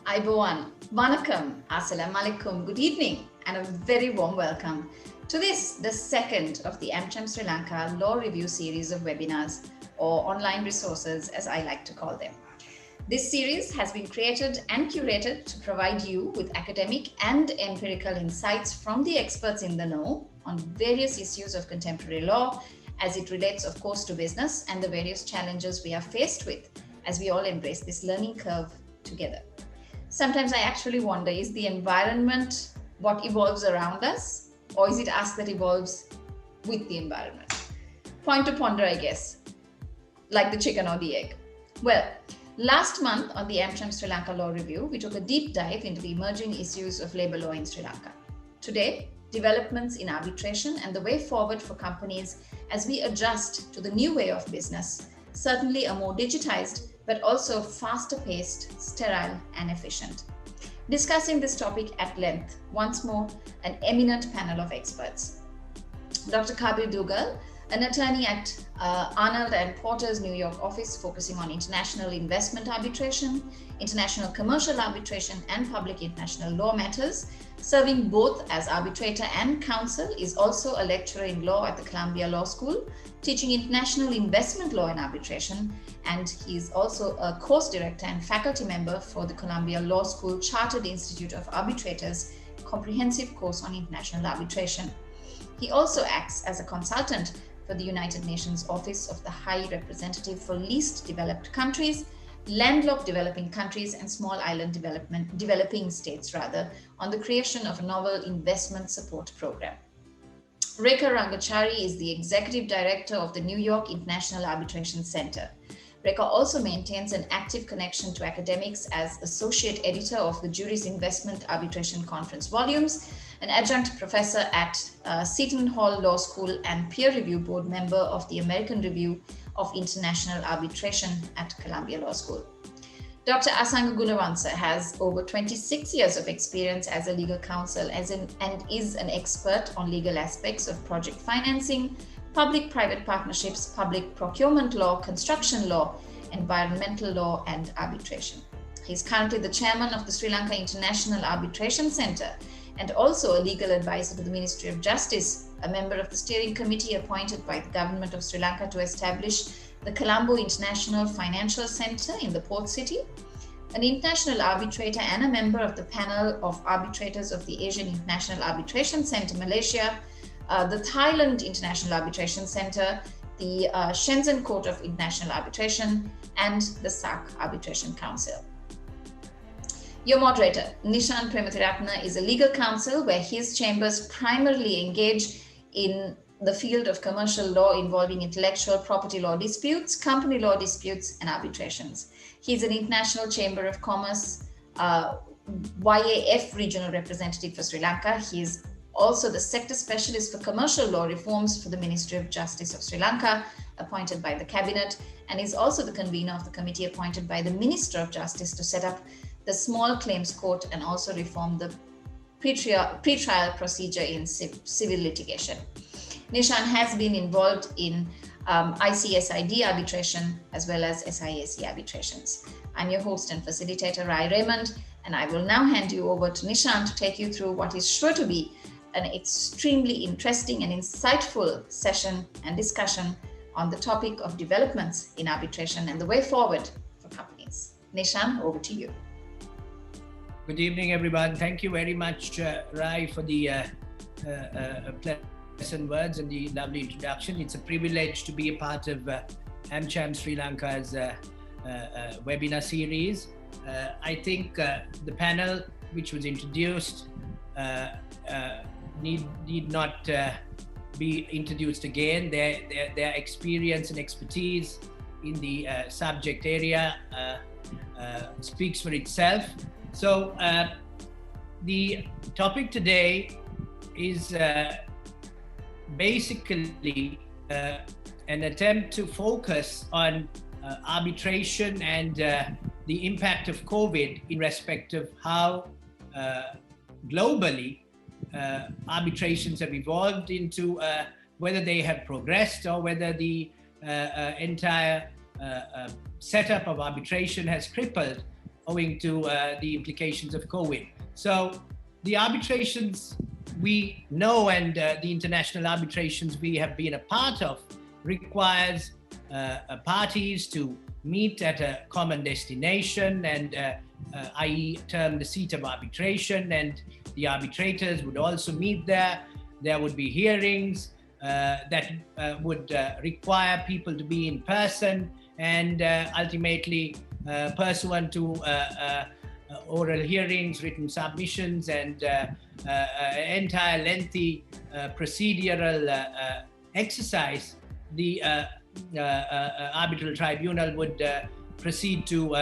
Aiboan, Vanakkam, Assalamu alaikum, good evening, and a very warm welcome to this, the second of the AmCham Sri Lanka Law Review series of webinars, or online resources as I like to call them. This series has been created and curated to provide you with academic and empirical insights from the experts in the know on various issues of contemporary law as it relates, of course, to business and the various challenges we are faced with as we all embrace this learning curve together. Sometimes I actually wonder, is the environment what evolves around us, or is it us that evolves with the environment? Point to ponder, I guess, like the chicken or the egg. Well, last month on the AmCham Sri Lanka Law Review, we took a deep dive into the emerging issues of labour law in Sri Lanka. Today, developments in arbitration and the way forward for companies as we adjust to the new way of business, certainly a more digitised but also faster paced, sterile and efficient. Discussing this topic at length, once more, an eminent panel of experts. Dr. Kabbir Duggal, an attorney at Arnold and Porter's New York office focusing on international investment arbitration, international commercial arbitration and public international law matters, serving both as arbitrator and counsel, is also a lecturer in law at the Columbia Law School, teaching international investment law and arbitration, and he is also a course director and faculty member for the Columbia Law School Chartered Institute of Arbitrators comprehensive course on international arbitration. He also acts as a consultant for the United Nations Office of the High Representative for Least Developed Countries, landlocked developing countries and small island developing states on the creation of a novel investment support program. Rekha Rangachari is the executive director of the New York International Arbitration Center. Rekha also maintains an active connection to academics as associate editor of the Juris Investment Arbitration Conference volumes, an adjunct professor at Seton Hall Law School and peer review board member of the American Review of International Arbitration at Columbia Law School. Dr. Asanga Gunawansa has over 26 years of experience as a legal counsel and is an expert on legal aspects of project financing, public-private partnerships, public procurement law, construction law, environmental law, and arbitration. He is currently the chairman of the Sri Lanka International Arbitration Center and also a legal advisor to the Ministry of Justice, a member of the steering committee appointed by the government of Sri Lanka to establish the Colombo International Financial Center in the port city, an international arbitrator and a member of the panel of arbitrators of the Asian International Arbitration Center, Malaysia, the Thailand International Arbitration Center, the Shenzhen Court of International Arbitration, and the SAC Arbitration Council. Your moderator, Nishan Premathirathna, is a legal counsel where his chambers primarily engage in the field of commercial law involving intellectual property law disputes, company law disputes, and arbitrations. He is an International Chamber of Commerce YAF regional representative for Sri Lanka. He is also the sector specialist for commercial law reforms for the Ministry of Justice of Sri Lanka, appointed by the Cabinet, and is also the convener of the committee appointed by the Minister of Justice to set up the Small Claims Court and also reform the pre-trial procedure in civil litigation. Nishan has been involved in ICSID arbitration as well as SIAC arbitrations. I'm your host and facilitator, Rai Raymond, and I will now hand you over to Nishan to take you through what is sure to be an extremely interesting and insightful session and discussion on the topic of developments in arbitration and the way forward for companies. Nishan, over to you. Good evening, everyone. Thank you very much, Rai, for the pleasant words and the lovely introduction. It's a privilege to be a part of AmCham Sri Lanka's webinar series. I think the panel, which was introduced, need not be introduced again. Their experience and expertise in the subject area speaks for itself. So the topic today is basically an attempt to focus on arbitration and the impact of COVID in respect of how globally arbitrations have evolved into whether they have progressed or whether the entire setup of arbitration has crippled owing to the implications of COVID. So the arbitrations we know and the international arbitrations we have been a part of requires parties to meet at a common destination and i.e. term the seat of arbitration, and the arbitrators would also meet there. There would be hearings that would require people to be in person, and ultimately pursuant to oral hearings, written submissions, and entire lengthy procedural exercise, the arbitral tribunal would proceed to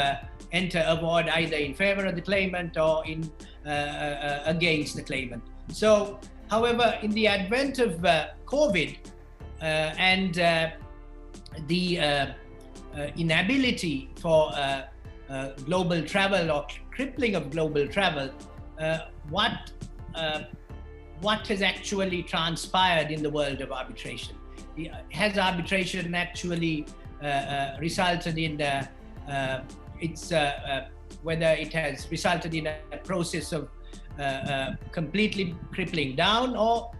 enter award either in favor of the claimant or in against the claimant. So, however, in the advent of COVID and the inability for global travel or crippling of global travel, what has actually transpired in the world of arbitration? Has arbitration actually resulted in whether it has resulted in a process of completely crippling down, or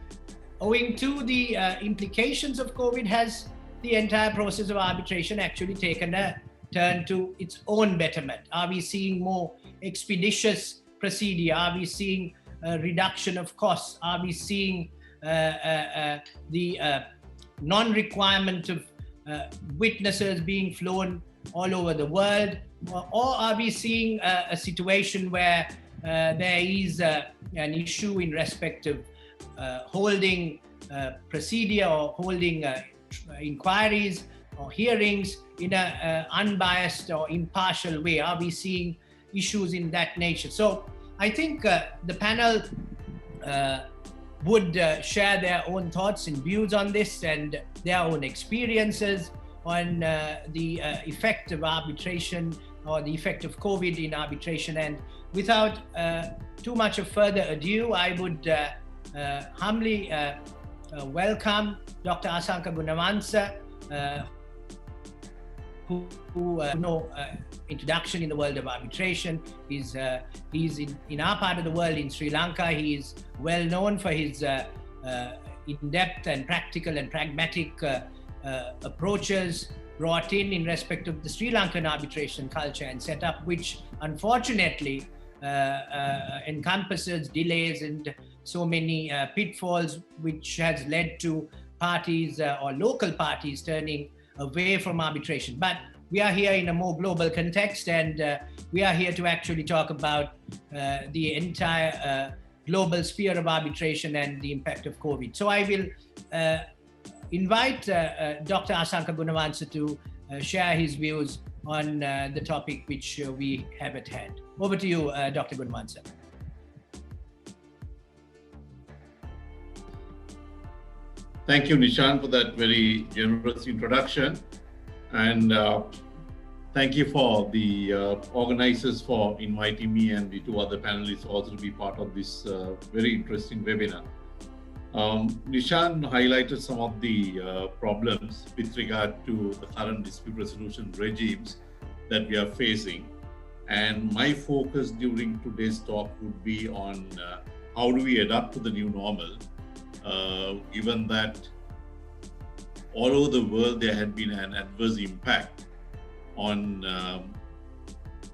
owing to the implications of COVID, has the entire process of arbitration actually taken a turn to its own betterment? Are we seeing more expeditious procedure? Are we seeing a reduction of costs? Are we seeing the non-requirement of witnesses being flown all over the world? Or are we seeing a situation where there is an issue in respect of holding procedure or holding inquiries or hearings in an unbiased or impartial way? Are we seeing issues in that nature? So I think the panel would share their own thoughts and views on this and their own experiences on the effect of arbitration or the effect of COVID in arbitration. And without too much of further ado, I would humbly welcome Dr. Asanga Gunawansa, who know introduction in the world of arbitration. He's in our part of the world, in Sri Lanka. He is well known for his in-depth and practical and pragmatic approaches brought in respect of the Sri Lankan arbitration culture and setup, which unfortunately encompasses delays and so many pitfalls, which has led to parties or local parties turning away from arbitration. But we are here in a more global context, and we are here to actually talk about the entire global sphere of arbitration and the impact of COVID. So I will invite Dr. Asanga Gunawansa to share his views on the topic which we have at hand. Over to you, Dr. Gunawansa. Thank you, Nishan, for that very generous introduction. And thank you for the organizers for inviting me and the two other panelists also to be part of this very interesting webinar. Nishan highlighted some of the problems with regard to the current dispute resolution regimes that we are facing. And my focus during today's talk would be on how do we adapt to the new normal, given that all over the world there had been an adverse impact on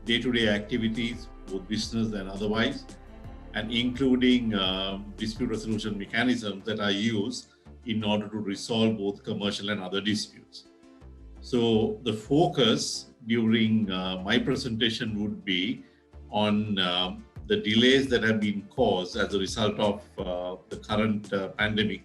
day-to-day activities, both business and otherwise, and including dispute resolution mechanisms that are used in order to resolve both commercial and other disputes. So the focus during my presentation would be on the delays that have been caused as a result of the current pandemic,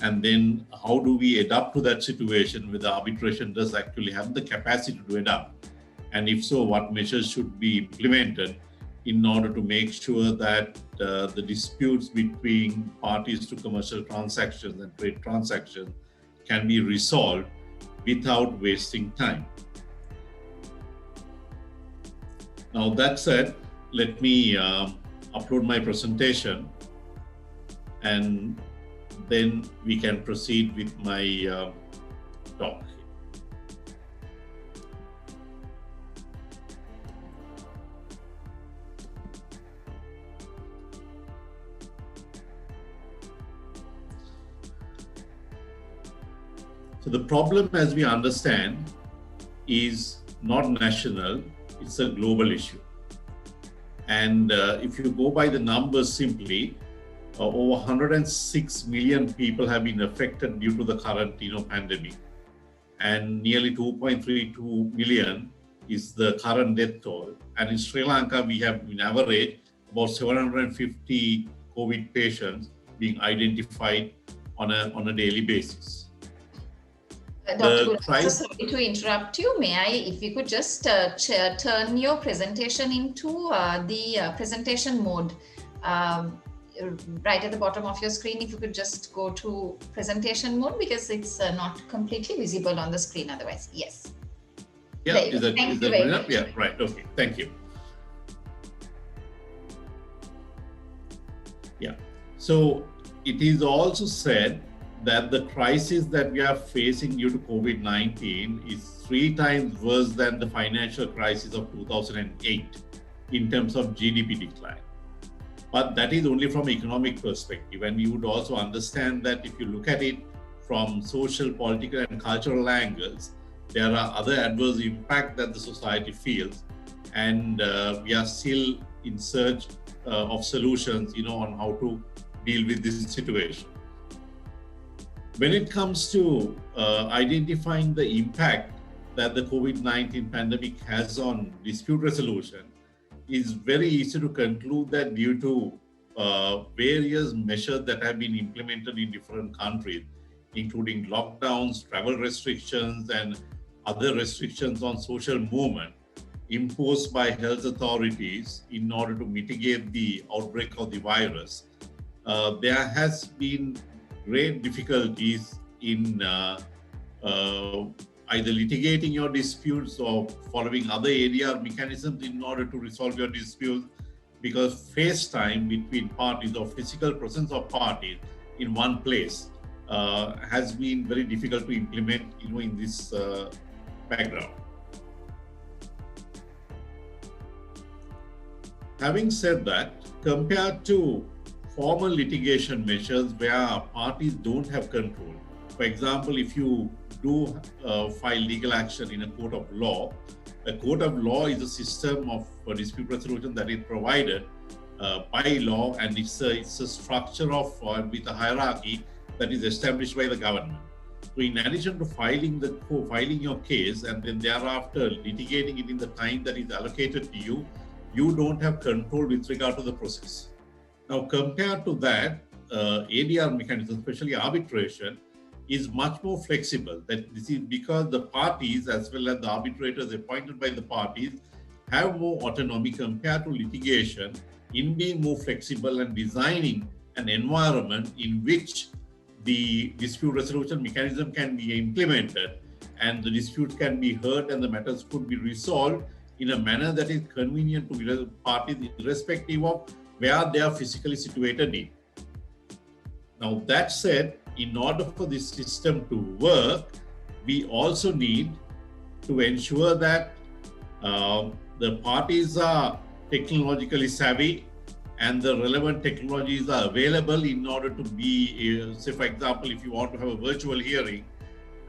and then how do we adapt to that situation where the arbitration does actually have the capacity to adapt, and if so, what measures should be implemented in order to make sure that the disputes between parties to commercial transactions and trade transactions can be resolved without wasting time. Now that said, let me upload my presentation and then we can proceed with my talk. So the problem, as we understand, is not national, it's a global issue. And if you go by the numbers simply, over 106 million people have been affected due to the current pandemic. And nearly 2.32 million is the current death toll. And in Sri Lanka, we have in average about 750 COVID patients being identified on a daily basis. Dr. Gunawansa, sorry to interrupt you. May I, if you could just turn your presentation into the presentation mode, right at the bottom of your screen, if you could just go to presentation mode, because it's not completely visible on the screen otherwise. Yes. Yeah, is that going up? Yeah, right. Okay, thank you. Yeah, so it is also said that the crisis that we are facing due to COVID-19 is 3 times worse than the financial crisis of 2008 in terms of GDP decline. But that is only from economic perspective. And you would also understand that if you look at it from social, political, and cultural angles, there are other adverse impacts that the society feels. And we are still in search of solutions, on how to deal with this situation. When it comes to identifying the impact that the COVID-19 pandemic has on dispute resolution, it's very easy to conclude that due to various measures that have been implemented in different countries, including lockdowns, travel restrictions, and other restrictions on social movement imposed by health authorities in order to mitigate the outbreak of the virus, there has been great difficulties in either litigating your disputes or following other ADR mechanisms in order to resolve your disputes, because face time between parties or physical presence of parties in one place has been very difficult to implement in this background. Having said that, compared to formal litigation measures where parties don't have control. For example, if you do file legal action in a court of law, a court of law is a system of dispute resolution that is provided by law, and it's a structure of with a hierarchy that is established by the government. So in addition to filing your case and then thereafter litigating it in the time that is allocated to you, you don't have control with regard to the process. Now, compared to that, ADR mechanism, especially arbitration, is much more flexible. That this is because the parties, as well as the arbitrators appointed by the parties, have more autonomy compared to litigation in being more flexible and designing an environment in which the dispute resolution mechanism can be implemented and the dispute can be heard and the matters could be resolved in a manner that is convenient to the parties, irrespective of where they are physically situated in. Now, that said, in order for this system to work, we also need to ensure that the parties are technologically savvy and the relevant technologies are available in order to be, say for example, if you want to have a virtual hearing,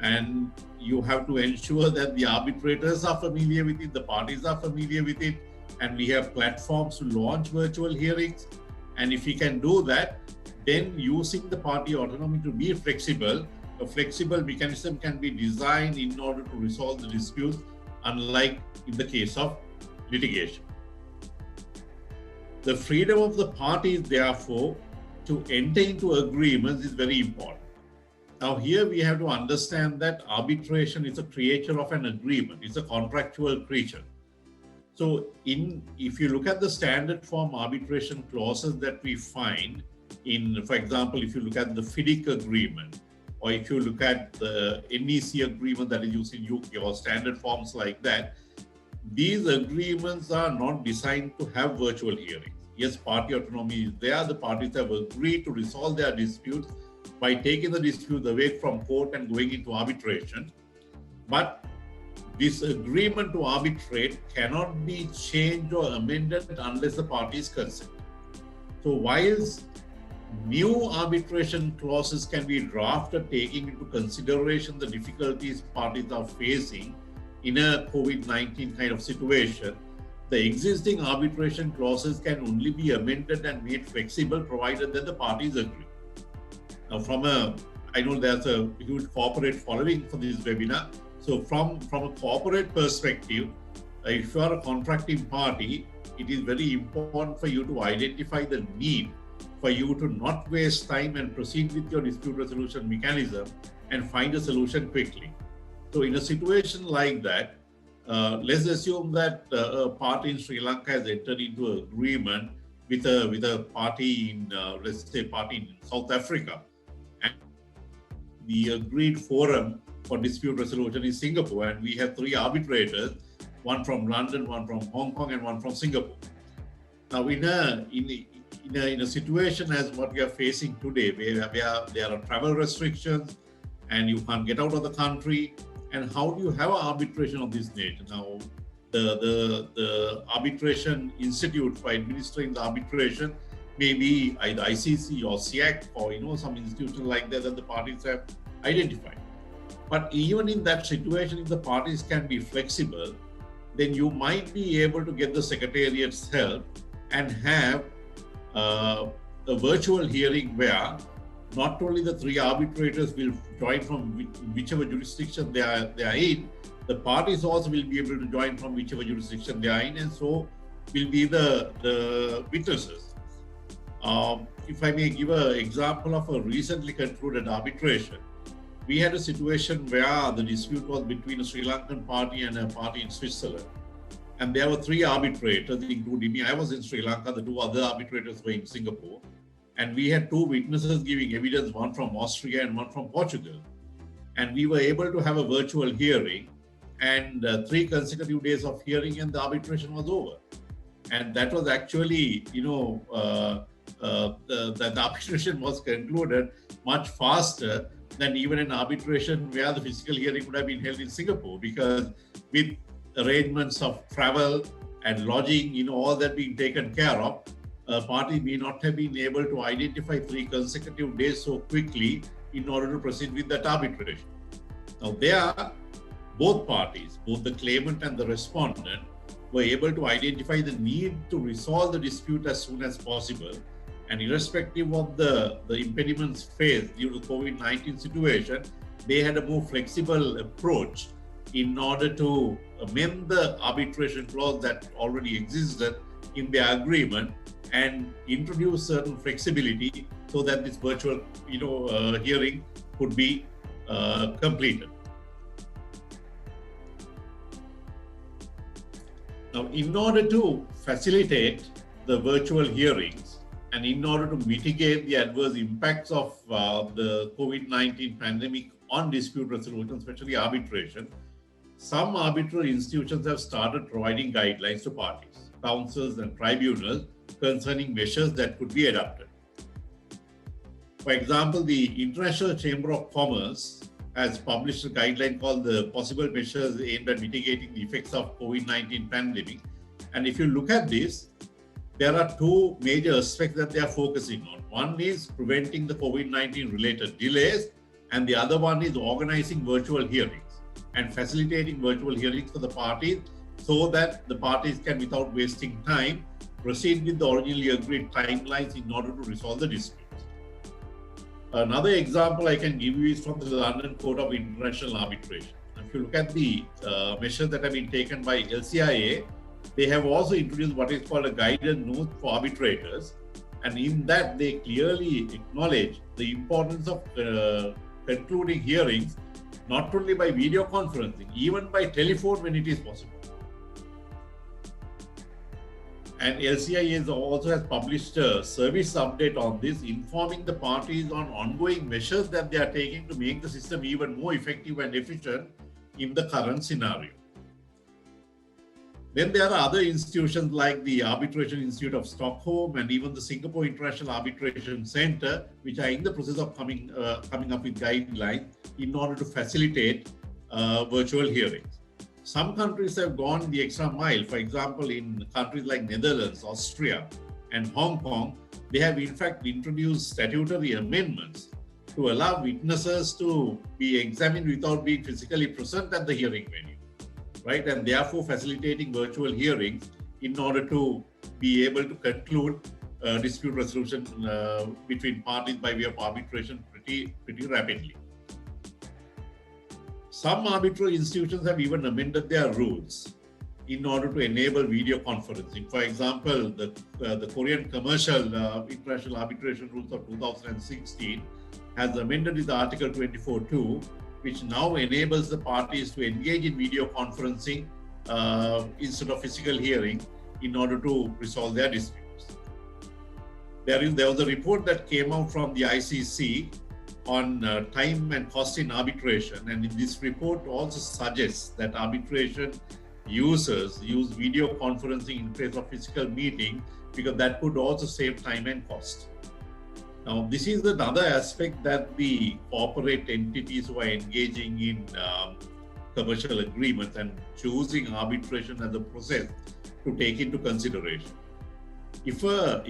and you have to ensure that the arbitrators are familiar with it, the parties are familiar with it, and we have platforms to launch virtual hearings. And if we can do that, then using the party autonomy to be flexible, a flexible mechanism can be designed in order to resolve the disputes, unlike in the case of litigation. The freedom of the parties, therefore, to enter into agreements is very important. Now, here we have to understand that arbitration is a creature of an agreement. It's a contractual creature. So if you look at the standard form arbitration clauses that we find in, for example, if you look at the FIDIC agreement, or if you look at the NEC agreement that is used in UK or standard forms like that, these agreements are not designed to have virtual hearings. Yes, party autonomy is there. The parties have agreed to resolve their disputes by taking the dispute away from court and going into arbitration. But this agreement to arbitrate cannot be changed or amended unless the parties consent. So whilst new arbitration clauses can be drafted taking into consideration the difficulties parties are facing in a COVID-19 kind of situation. The existing arbitration clauses can only be amended and made flexible provided that the parties agree. Now, I know there's a huge corporate following for this webinar. So from a corporate perspective, if you are a contracting party, it is very important for you to identify the need for you to not waste time and proceed with your dispute resolution mechanism and find a solution quickly. So in a situation like that, let's assume that a party in Sri Lanka has entered into an agreement with a party in, let's say, party in South Africa. And the agreed forum for dispute resolution is Singapore, and we have 3 arbitrators, one from London, one from Hong Kong, and one from Singapore. Now, in a situation as what we are facing today, where there are travel restrictions and you can't get out of the country, and how do you have an arbitration of this nature? Now, the arbitration institute for administering the arbitration may be either ICC or SIAC or some institution like that the parties have identified. But even in that situation, if the parties can be flexible, then you might be able to get the Secretariat's help and have a virtual hearing where not only the 3 arbitrators will join from whichever jurisdiction they are in, the parties also will be able to join from whichever jurisdiction they are in, and so will be the witnesses. If I may give an example of a recently concluded arbitration, we had a situation where the dispute was between a Sri Lankan party and a party in Switzerland. And there were 3 arbitrators, including me. I was in Sri Lanka, the 2 other arbitrators were in Singapore. And we had 2 witnesses giving evidence, one from Austria and one from Portugal. And we were able to have a virtual hearing and 3 consecutive days of hearing, and the arbitration was over. And that was actually, the arbitration was concluded much faster than even an arbitration where the physical hearing would have been held in Singapore, because with arrangements of travel and lodging, all that being taken care of, a party may not have been able to identify 3 consecutive days so quickly in order to proceed with that arbitration. Now there, both parties, both the claimant and the respondent, were able to identify the need to resolve the dispute as soon as possible. And irrespective of the impediments faced due to the COVID-19 situation, they had a more flexible approach in order to amend the arbitration clause that already existed in their agreement and introduce certain flexibility so that this virtual hearing could be completed. Now, in order to facilitate the virtual hearings and in order to mitigate the adverse impacts of the COVID-19 pandemic on dispute resolution, especially arbitration, some arbitral institutions have started providing guidelines to parties, councils and tribunals concerning measures that could be adopted. For example, the International Chamber of Commerce has published a guideline called the Possible Measures Aimed at Mitigating the Effects of COVID-19 Pandemic. And if you look at this, there are 2 major aspects that they are focusing on. One is preventing the COVID-19 related delays, and the other one is organizing virtual hearings and facilitating virtual hearings for the parties so that the parties can, without wasting time, proceed with the originally agreed timelines in order to resolve the disputes. Another example I can give you is from the London Court of International Arbitration. If you look at the measures that have been taken by LCIA, they have also introduced what is called a guidance note for arbitrators. And in that, they clearly acknowledge the importance of concluding hearings, not only by video conferencing, even by telephone when it is possible. And LCIA also has published a service update on this, informing the parties on ongoing measures that they are taking to make the system even more effective and efficient in the current scenario. Then there are other institutions like the Arbitration Institute of Stockholm and even the Singapore International Arbitration Center, which are in the process of coming up with guidelines in order to facilitate virtual hearings. Some countries have gone the extra mile. For example, in countries like Netherlands, Austria, and Hong Kong, they have in fact introduced statutory amendments to allow witnesses to be examined without being physically present at the hearing venue, right? And therefore facilitating virtual hearings in order to be able to conclude dispute resolution between parties by way of arbitration pretty rapidly. Some arbitral institutions have even amended their rules in order to enable video conferencing. For example, the Korean Commercial International Arbitration Rules of 2016 has amended with Article 24.2, which now enables the parties to engage in video conferencing instead of physical hearing in order to resolve their disputes. There was a report that came out from the ICC on time and cost in arbitration, and in this report also suggests that arbitration users use video conferencing in place of physical meeting because that could also save time and cost. Now, this is another aspect that the corporate entities who are engaging in commercial agreements and choosing arbitration as a process to take into consideration. If a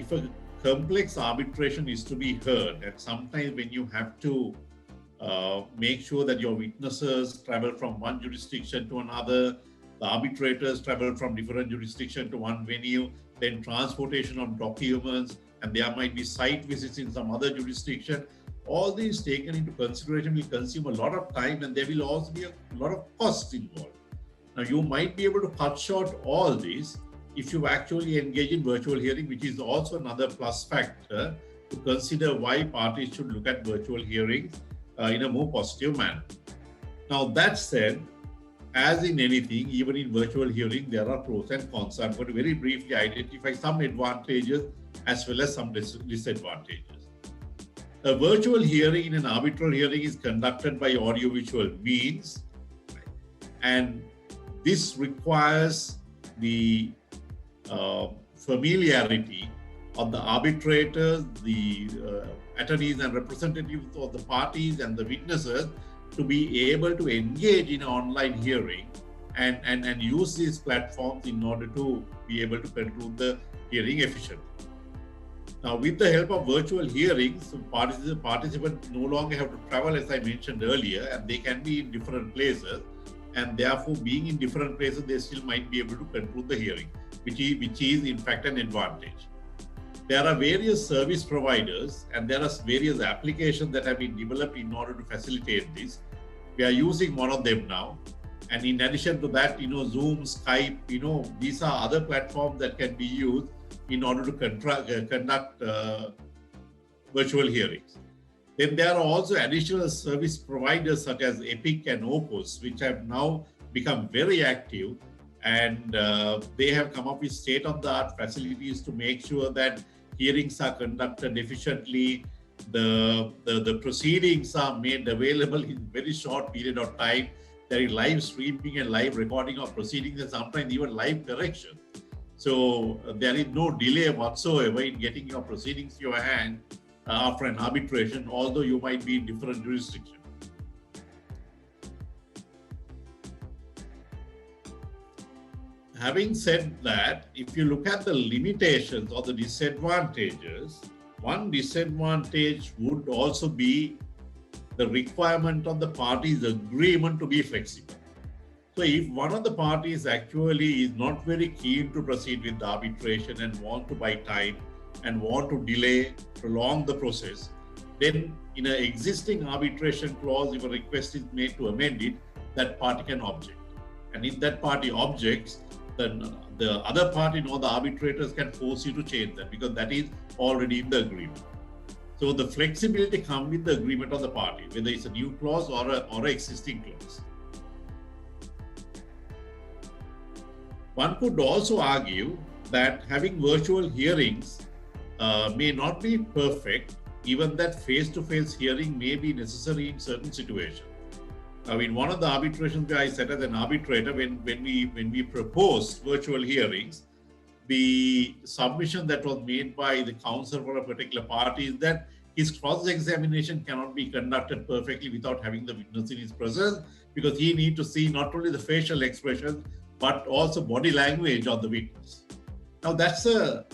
complex arbitration is to be heard, and sometimes when you have to make sure that your witnesses travel from one jurisdiction to another, the arbitrators travel from different jurisdiction to one venue, then transportation of documents, and there might be site visits in some other jurisdiction. All these taken into consideration will consume a lot of time, and there will also be a lot of costs involved. Now, you might be able to cut short all this if you actually engage in virtual hearing, which is also another plus factor to consider why parties should look at virtual hearings in a more positive manner. Now, that said, as in anything, even in virtual hearing, there are pros and cons. I'm going to very briefly identify some advantages as well as some disadvantages. A virtual hearing in an arbitral hearing is conducted by audiovisual means, and this requires the familiarity of the arbitrators, the attorneys and representatives of the parties and the witnesses to be able to engage in an online hearing and use these platforms in order to be able to conclude the hearing efficiently. Now, with the help of virtual hearings, participants no longer have to travel, as I mentioned earlier, and they can be in different places, and therefore being in different places, they still might be able to conclude the hearing, which is in fact an advantage. There are various service providers and there are various applications that have been developed in order to facilitate this. We are using one of them now. And in addition to that, Zoom, Skype, these are other platforms that can be used in order to conduct virtual hearings. Then there are also additional service providers such as Epic and Opus, which have now become very active, and they have come up with state-of-the-art facilities to make sure that hearings are conducted efficiently. The proceedings are made available in a very short period of time. There is live streaming and live recording of proceedings and sometimes even live correction. So there is no delay whatsoever in getting your proceedings to your hand after an arbitration, although you might be in different jurisdictions. Having said that, if you look at the limitations or the disadvantages, one disadvantage would also be the requirement of the parties' agreement to be flexible. So if one of the parties actually is not very keen to proceed with the arbitration and want to buy time and want to delay, prolong the process, then in an existing arbitration clause, if a request is made to amend it, that party can object. And if that party objects, then the other party, the arbitrators can force you to change that because that is already in the agreement. So the flexibility comes with the agreement of the party, whether it's a new clause or an existing clause. One could also argue that having virtual hearings may not be perfect, given that face-to-face hearing may be necessary in certain situations. I mean, one of the arbitrations where I sat as an arbitrator, when we proposed virtual hearings, the submission that was made by the counsel for a particular party is that his cross-examination cannot be conducted perfectly without having the witness in his presence, because he needs to see not only the facial expressions but also body language of the witness. Now that's a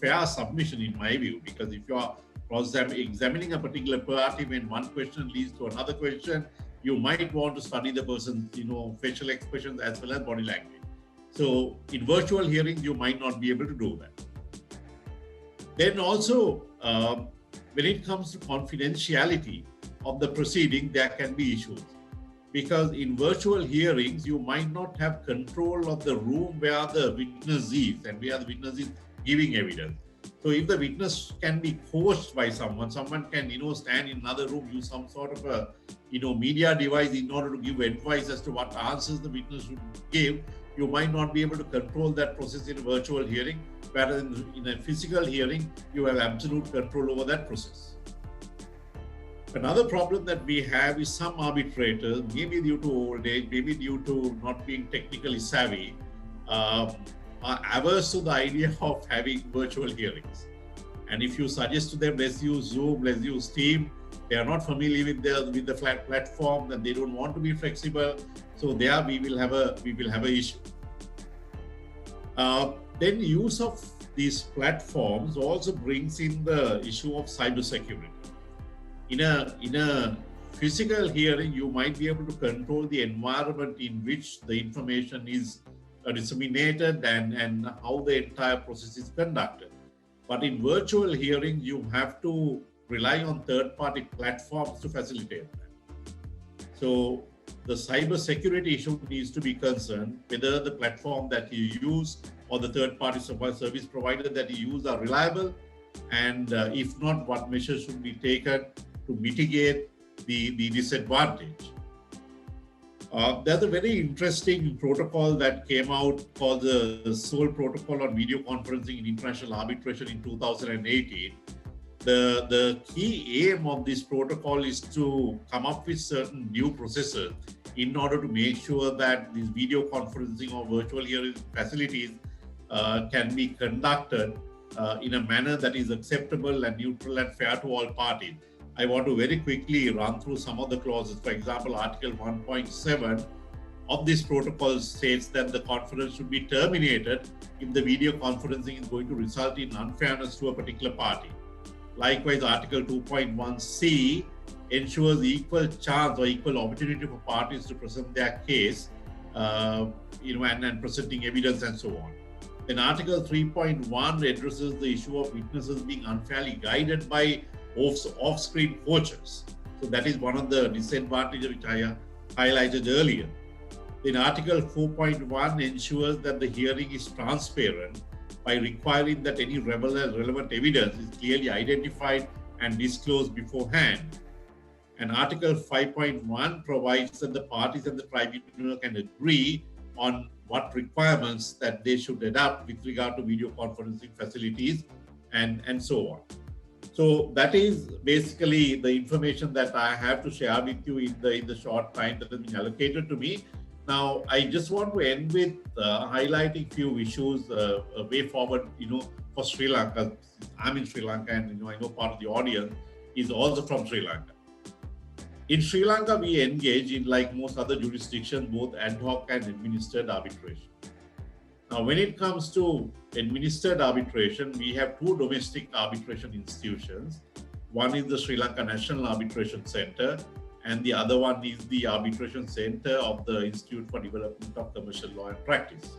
fair submission in my view, because if you are examining a particular party, when one question leads to another question, you might want to study the person's, facial expressions as well as body language. So in virtual hearings, you might not be able to do that. Then also, when it comes to confidentiality of the proceeding, there can be issues. Because in virtual hearings, you might not have control of the room where the witness is and where the witness is giving evidence. So if the witness can be coached by someone can, stand in another room, use some sort of a, media device in order to give advice as to what answers the witness should give, you might not be able to control that process in a virtual hearing, whereas in a physical hearing, you have absolute control over that process. Another problem that we have is some arbitrators, maybe due to old age, maybe due to not being technically savvy, are averse to the idea of having virtual hearings. And if you suggest to them, let's use Zoom, let's use Teams, they are not familiar with the flat platform, and they don't want to be flexible. So there we will have a issue. Then use of these platforms also brings in the issue of cybersecurity. In a physical hearing, you might be able to control the environment in which the information is disseminated and how the entire process is conducted. But in virtual hearing, you have to rely on third-party platforms to facilitate that. So the cybersecurity issue needs to be concerned, whether the platform that you use or the third-party service provider that you use are reliable, and if not, what measures should be taken to mitigate the disadvantage. There's a very interesting protocol that came out called the Seoul Protocol on Video Conferencing in International Arbitration in 2018. The key aim of this protocol is to come up with certain new processes in order to make sure that these video conferencing or virtual hearing facilities can be conducted in a manner that is acceptable and neutral and fair to all parties. I want to very quickly run through some of the clauses. For example, Article 1.7 of this protocol states that the conference should be terminated if the video conferencing is going to result in unfairness to a particular party. Likewise, Article 2.1c ensures equal chance or equal opportunity for parties to present their case, and presenting evidence and so on. Then Article 3.1 addresses the issue of witnesses being unfairly guided by off-screen coaches. So that is one of the disadvantages which I highlighted earlier. Then Article 4.1 ensures that the hearing is transparent by requiring that any relevant evidence is clearly identified and disclosed beforehand. And Article 5.1 provides that the parties and the tribunal can agree on what requirements that they should adopt with regard to video conferencing facilities and so on. So that is basically the information that I have to share with you in the short time that has been allocated to me. Now, I just want to end with highlighting few issues, way forward, for Sri Lanka. I'm in Sri Lanka, and I know part of the audience is also from Sri Lanka. In Sri Lanka, we engage in, like most other jurisdictions, both ad hoc and administered arbitration. Now, when it comes to administered arbitration, we have two domestic arbitration institutions. One is the Sri Lanka National Arbitration Center, and the other one is the Arbitration Center of the Institute for Development of Commercial Law and Practice.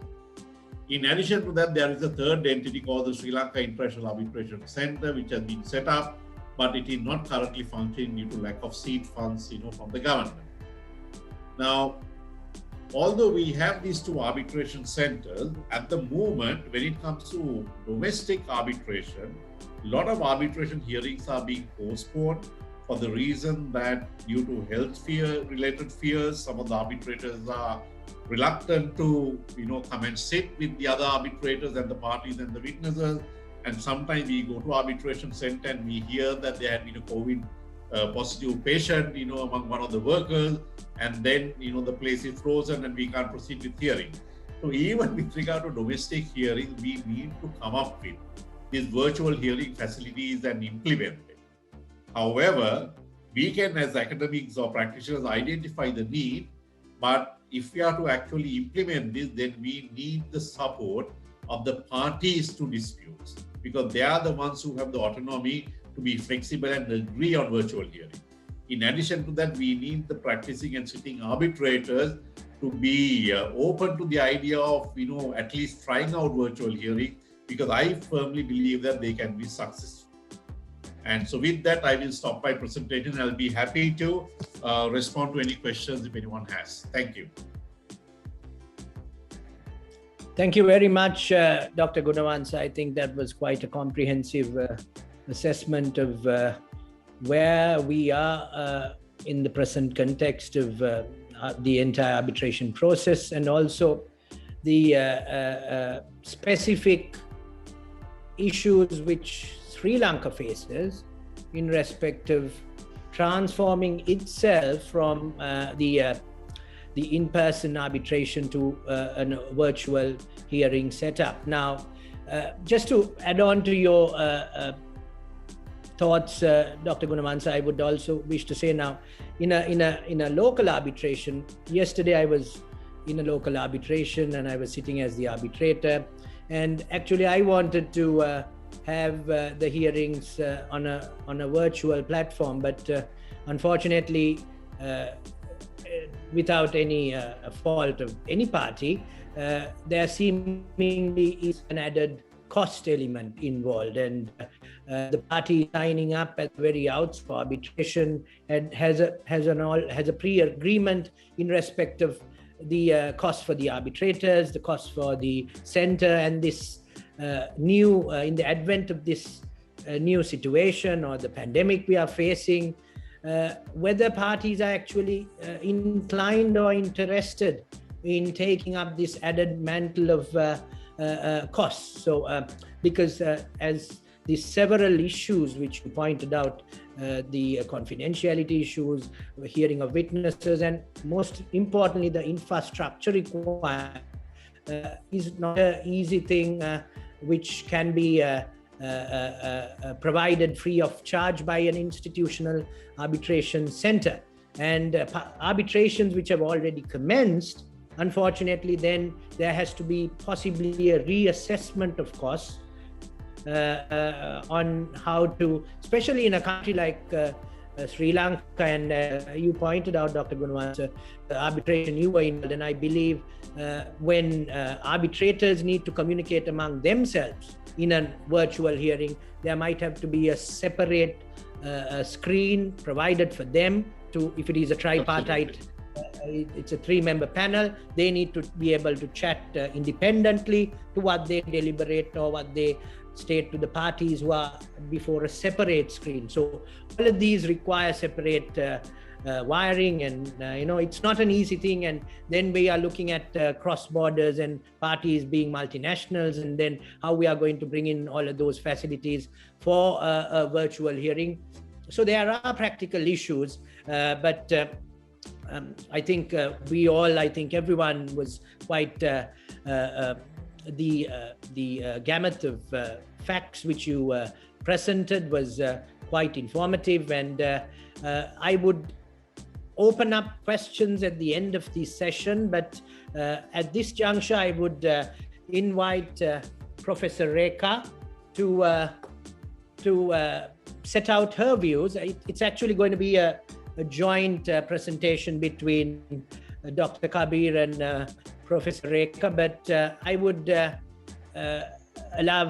In addition to that, there is a third entity called the Sri Lanka International Arbitration Center, which has been set up, but it is not currently functioning due to lack of seed funds, from the government. Now, although we have these two arbitration centers, at the moment, when it comes to domestic arbitration, a lot of arbitration hearings are being postponed for the reason that due to health-related fears, some of the arbitrators are reluctant to, come and sit with the other arbitrators and the parties and the witnesses. And sometimes we go to arbitration center and we hear that there had been a COVID positive patient, among one of the workers, and then, the place is frozen and we can't proceed with hearing. So even with regard to domestic hearings, we need to come up with these virtual hearing facilities and implement them. However, we can, as academics or practitioners, identify the need, but if we are to actually implement this, then we need the support of the parties to disputes, because they are the ones who have the autonomy to be flexible and agree on virtual hearing. In addition to that, we need the practicing and sitting arbitrators to be open to the idea of, at least trying out virtual hearing, because I firmly believe that they can be successful. And so with that, I will stop my presentation. I'll be happy to respond to any questions if anyone has. Thank you. Thank you very much, Dr. Gunawansa. I think that was quite a comprehensive assessment of where we are in the present context of the entire arbitration process, and also the specific issues which Sri Lanka faces in respect of transforming itself from the in-person arbitration to a virtual hearing setup. Now, just to add on to your thoughts, Dr. Gunawansa, I would also wish to say now, in a local arbitration, yesterday I was in a local arbitration and I was sitting as the arbitrator, and actually I wanted to have the hearings on a virtual platform, but unfortunately, without any fault of any party, there seemingly is an added cost element involved, and the party signing up at the very outset for arbitration and has a pre-agreement in respect of the cost for the arbitrators, the cost for the center, and this new in the advent of this new situation or the pandemic we are facing, whether parties are actually inclined or interested in taking up this added mantle of costs. So because as the several issues which you pointed out, the confidentiality issues, hearing of witnesses, and most importantly the infrastructure required is not an easy thing which can be provided free of charge by an institutional arbitration center. And arbitrations which have already commenced, unfortunately, then there has to be possibly a reassessment of costs on how to, especially in a country like Sri Lanka, and you pointed out, Dr. Gunawansa, the arbitration you were involved, and I believe when arbitrators need to communicate among themselves in a virtual hearing, there might have to be a separate screen provided for them to, if it is a tripartite, it's a 3-member panel, they need to be able to chat independently to what they deliberate or what they state to the parties who are before a separate screen. So all of these require separate wiring, and it's not an easy thing. And then we are looking at cross borders and parties being multinationals, and then how we are going to bring in all of those facilities for a virtual hearing. So there are practical issues, but I think everyone was quite the gamut of facts which you presented was quite informative, and I would open up questions at the end of this session, but at this juncture I would invite Professor Rekha to set out her views. It's actually going to be a joint presentation between Dr. Kabbir and Professor Rekha, but I would allow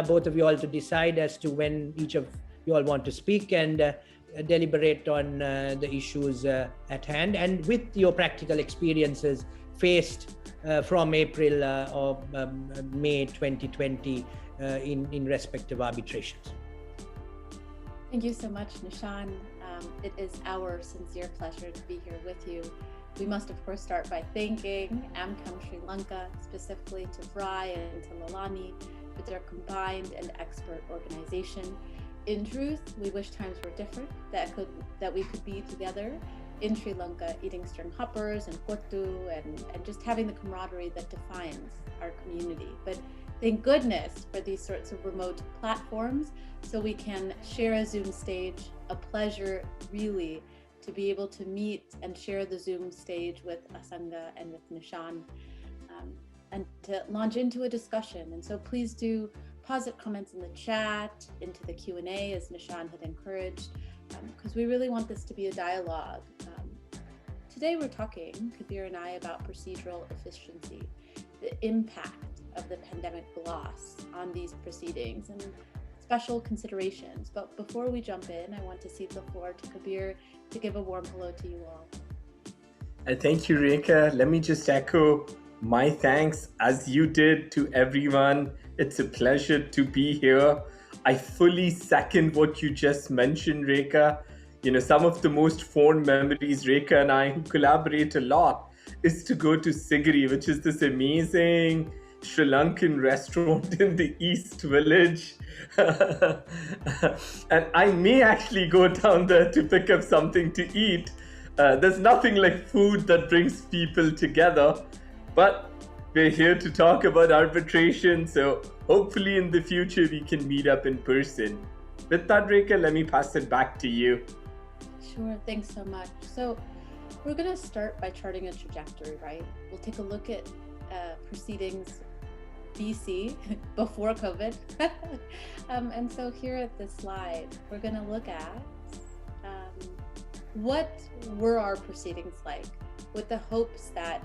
both of you all to decide as to when each of you all want to speak, and deliberate on the issues at hand, and with your practical experiences faced from April or May 2020 in respective arbitrations. Thank you so much, Nishan. It is our sincere pleasure to be here with you. We must, of course, start by thanking AmCham Sri Lanka, specifically to Vry and to Lalani, for their combined and expert organization. In truth, we wish times were different, that we could be together in Sri Lanka, eating string hoppers and kottu, and just having the camaraderie that defines our community. But thank goodness for these sorts of remote platforms, so we can share a Zoom stage. A pleasure, really, to be able to meet and share the Zoom stage with Asanga and with Nishan. and to launch into a discussion. And so please do posit comments in the chat, into the Q&A, as Nishan had encouraged, because we really want this to be a dialogue. Today we're talking, Kabbir and I, about procedural efficiency, the impact of the pandemic loss on these proceedings and special considerations. But before we jump in, I want to cede the floor to Kabbir to give a warm hello to you all. Thank you, Rekha. Let me just echo my thanks, as you did, to everyone. It's a pleasure to be here. I fully second what you just mentioned, Rekha. Some of the most fond memories, Rekha and I, who collaborate a lot, is to go to Sigiri, which is this amazing Sri Lankan restaurant in the East Village. And I may actually go down there to pick up something to eat. There's nothing like food that brings people together. But we're here to talk about arbitration, so hopefully in the future we can meet up in person. With that, Rekha, let me pass it back to you. Sure, thanks so much. So we're going to start by charting a trajectory, right? We'll take a look at proceedings BC, before COVID. And so here at this slide, we're going to look at what were our proceedings like, with the hopes that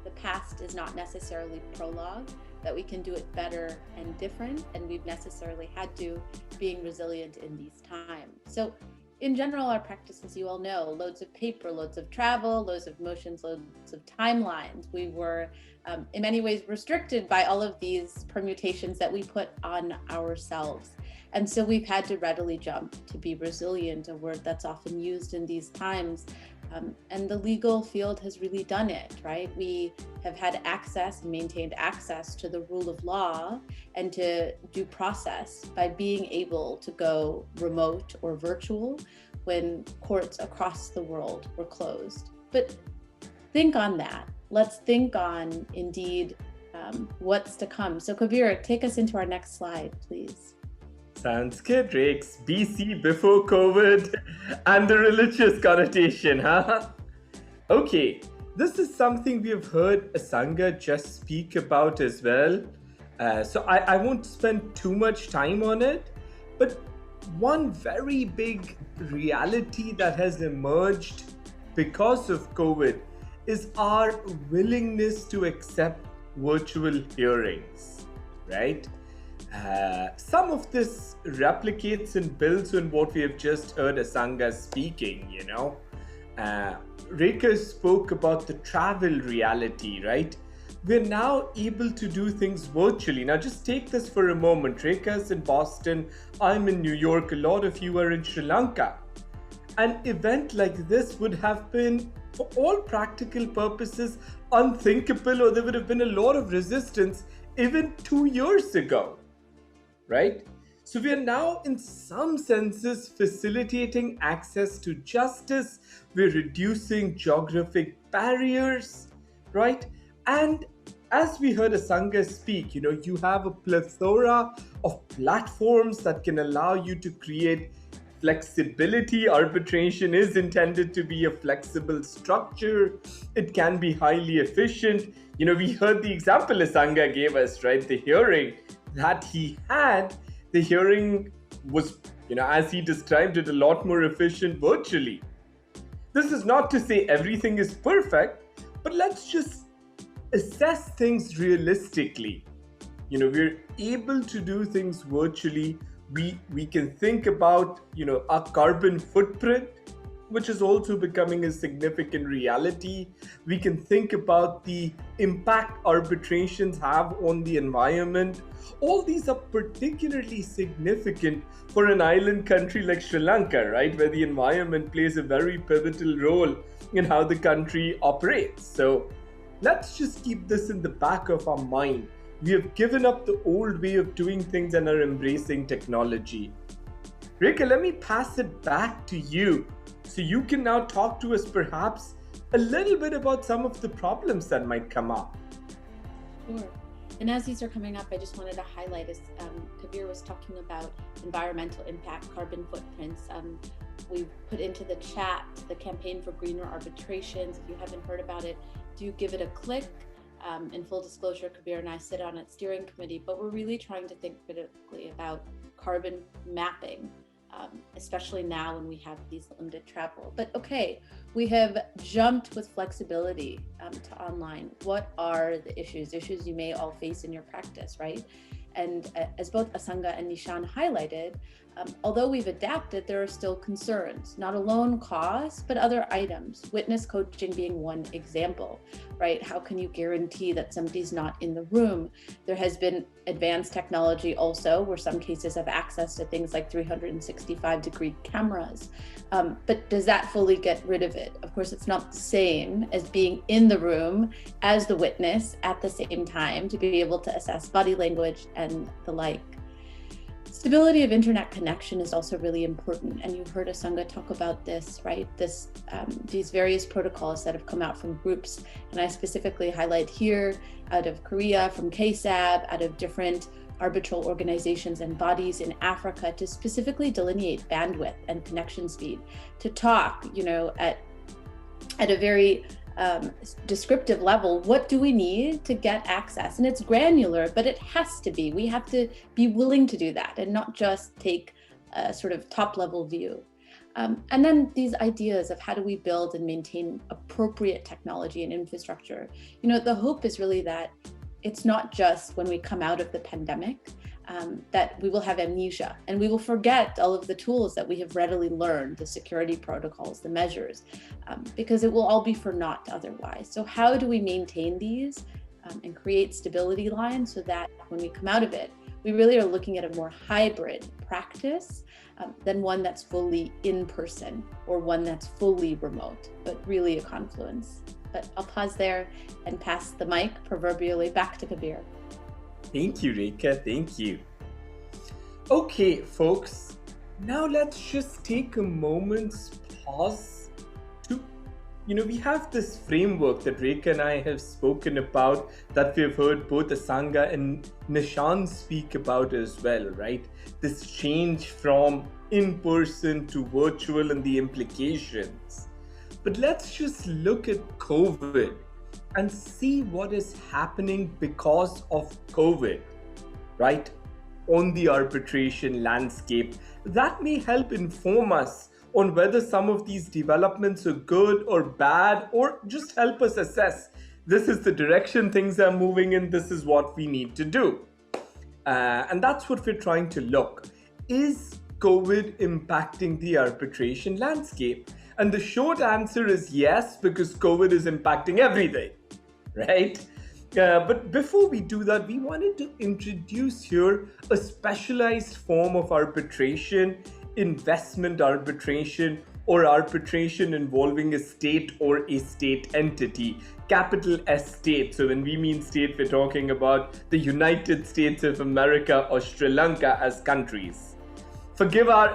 the past is not necessarily prologue, that we can do it better and different, and we've necessarily had to, being resilient in these times. So in general, our practice, as you all know, loads of paper, loads of travel, loads of motions, loads of timelines. We were in many ways restricted by all of these permutations that we put on ourselves. And so we've had to readily jump to be resilient, a word that's often used in these times. And the legal field has really done it, right? We have had access and maintained access to the rule of law and to due process by being able to go remote or virtual when courts across the world were closed. But think on that. Let's think on, indeed, what's to come. So Kabbir, take us into our next slide, please. Sounds good, Rex. BC, before COVID, and the religious connotation, huh? Okay, this is something we have heard Asanga just speak about as well. So I won't spend too much time on it, but one very big reality that has emerged because of COVID is our willingness to accept virtual hearings, right? Some of this replicates and builds on what we have just heard Asanga speaking, Rekha spoke about the travel reality, right? We're now able to do things virtually. Now just take this for a moment. Rekha's in Boston, I'm in New York, a lot of you are in Sri Lanka. An event like this would have been, for all practical purposes, unthinkable, or there would have been a lot of resistance even 2 years ago. Right? So we are now in some senses facilitating access to justice. We're reducing geographic barriers, right? And as we heard Asanga speak, you have a plethora of platforms that can allow you to create flexibility. Arbitration is intended to be a flexible structure. It can be highly efficient. We heard the example Asanga gave us, right? The hearing that he had, the hearing was, as he described it, a lot more efficient virtually. This is not to say everything is perfect, but let's just assess things realistically. We're able to do things virtually. We can think about, our carbon footprint, which is also becoming a significant reality. We can think about the impact arbitrations have on the environment. All these are particularly significant for an island country like Sri Lanka, right? Where the environment plays a very pivotal role in how the country operates. So let's just keep this in the back of our mind. We have given up the old way of doing things and are embracing technology. Rekha, let me pass it back to you. So you can now talk to us perhaps a little bit about some of the problems that might come up. Sure. And as these are coming up, I just wanted to highlight, as Kabbir was talking about environmental impact, carbon footprints. We've put into the chat the campaign for greener arbitrations. If you haven't heard about it, do give it a click. In full disclosure, Kabbir and I sit on its steering committee, but we're really trying to think critically about carbon mapping, especially now when we have these limited travel. But okay, we have jumped with flexibility to online. What are the issues you may all face in your practice, right? And as both Asanga and Nishan highlighted, although we've adapted, there are still concerns, not alone cost, but other items, witness coaching being one example, right? How can you guarantee that somebody's not in the room? There has been advanced technology also, where some cases have access to things like 365-degree cameras. But does that fully get rid of it? Of course, it's not the same as being in the room as the witness at the same time to be able to assess body language and the like. Stability of internet connection is also really important, and you heard Asanga talk about this, right? These various protocols that have come out from groups, and I specifically highlight here out of Korea, from KSAB, out of different arbitral organizations and bodies in Africa, to specifically delineate bandwidth and connection speed, to talk, at a very descriptive level, what do we need to get access? And it's granular, but it has to be. We have to be willing to do that and not just take a sort of top level view. And then these ideas of how do we build and maintain appropriate technology and infrastructure. The hope is really that it's not just when we come out of the pandemic that we will have amnesia and we will forget all of the tools that we have readily learned, the security protocols, the measures, because it will all be for naught otherwise. So how do we maintain these and create stability lines so that when we come out of it, we really are looking at a more hybrid practice than one that's fully in person or one that's fully remote, but really a confluence. But I'll pause there and pass the mic proverbially back to Kabbir. Thank you, Rekha. Thank you. Okay, folks, now let's just take a moment's pause to, we have this framework that Rekha and I have spoken about, that we've heard both Asanga and Nishan speak about as well, right? This change from in-person to virtual and the implications. But let's just look at COVID and see what is happening because of COVID, right? On the arbitration landscape. That may help inform us on whether some of these developments are good or bad, or just help us assess this is the direction things are moving in, this is what we need to do. And that's what we're trying to look. Is COVID impacting the arbitration landscape? And the short answer is yes, because COVID is impacting everything, right? But before we do that, we wanted to introduce here a specialized form of arbitration, investment arbitration, or arbitration involving a state or a state entity, capital S state. So when we mean state, we're talking about the United States of America or Sri Lanka as countries. Forgive our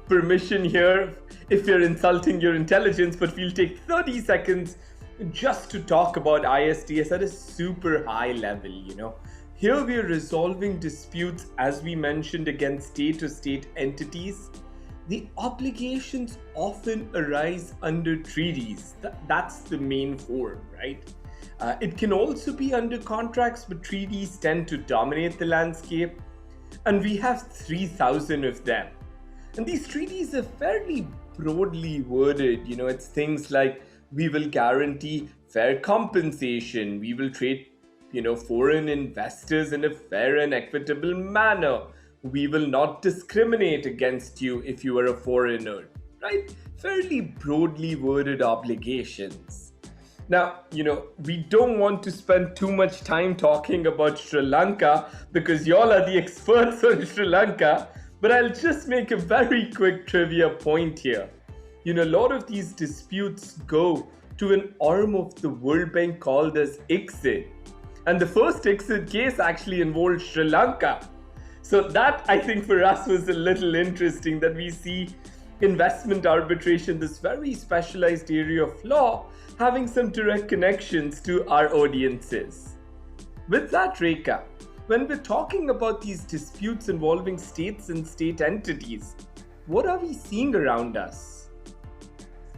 permission here if you're insulting your intelligence, but we'll take 30 seconds just to talk about ISDS at a super high level, Here we are resolving disputes, as we mentioned, against state-to-state entities. The obligations often arise under treaties. That's the main form, right? It can also be under contracts, but treaties tend to dominate the landscape. And we have 3,000 of them. And these treaties are fairly broadly worded. It's things like, we will guarantee fair compensation. We will treat, foreign investors in a fair and equitable manner. We will not discriminate against you if you are a foreigner, right? Fairly broadly worded obligations. Now, we don't want to spend too much time talking about Sri Lanka because y'all are the experts on Sri Lanka, but I'll just make a very quick trivia point here. A lot of these disputes go to an arm of the World Bank called as ICSID. And the first ICSID case actually involved Sri Lanka. So that, I think, for us was a little interesting that we see investment arbitration, this very specialized area of law, having some direct connections to our audiences. With that, Rekha, when we're talking about these disputes involving states and state entities, what are we seeing around us?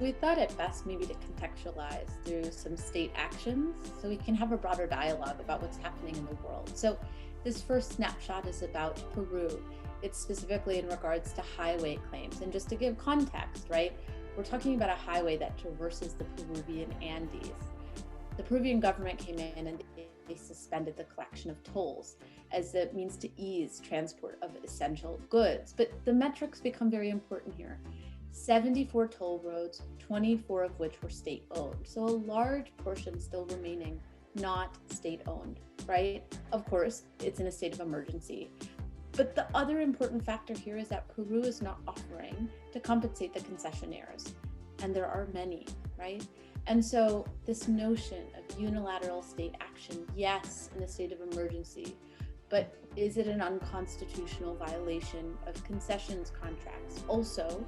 We thought it best maybe to contextualize through some state actions so we can have a broader dialogue about what's happening in the world. So this first snapshot is about Peru. It's specifically in regards to highway claims. And just to give context, right, we're talking about a highway that traverses the Peruvian Andes. The Peruvian government came in and they suspended the collection of tolls as a means to ease transport of essential goods. But the metrics become very important here. 74 toll roads, 24 of which were state-owned. So a large portion still remaining not state-owned, right? Of course, it's in a state of emergency. But the other important factor here is that Peru is not offering to compensate the concessionaires. And there are many, right? And so this notion of unilateral state action, yes, in a state of emergency, but is it an unconstitutional violation of concessions contracts? Also,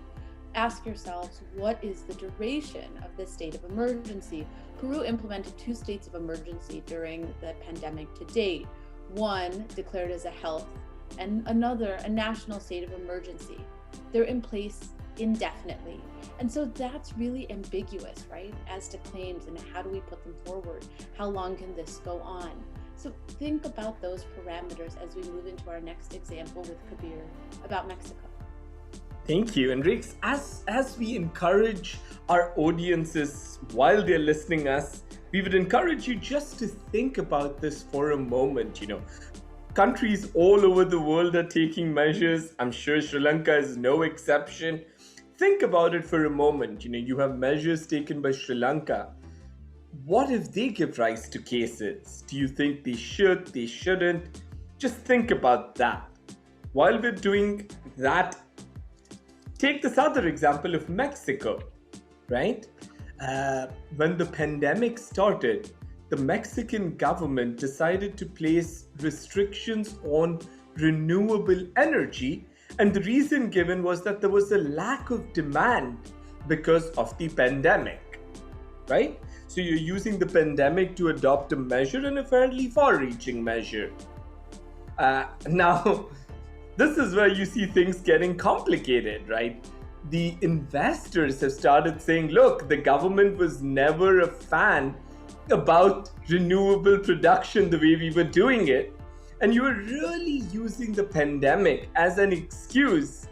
ask yourselves, what is the duration of this state of emergency? Peru implemented 2 states of emergency during the pandemic to date. One declared as a health and another a national state of emergency. They're in place indefinitely. And so that's really ambiguous, right? As to claims and how do we put them forward? How long can this go on? So think about those parameters as we move into our next example with Kabbir about Mexico. Thank you. And Rex, as we encourage our audiences while they're listening us, we would encourage you just to think about this for a moment. Countries all over the world are taking measures. I'm sure Sri Lanka is no exception. Think about it for a moment. You have measures taken by Sri Lanka. What if they give rise to cases? Do you think they should, they shouldn't? Just think about that. While we're doing that, take this other example of Mexico, right? When the pandemic started, the Mexican government decided to place restrictions on renewable energy. And the reason given was that there was a lack of demand because of the pandemic, right? So you're using the pandemic to adopt a measure, and a fairly far-reaching measure. Now, this is where you see things getting complicated, right? The investors have started saying, look, the government was never a fan about renewable production the way we were doing it. And you were really using the pandemic as an excuse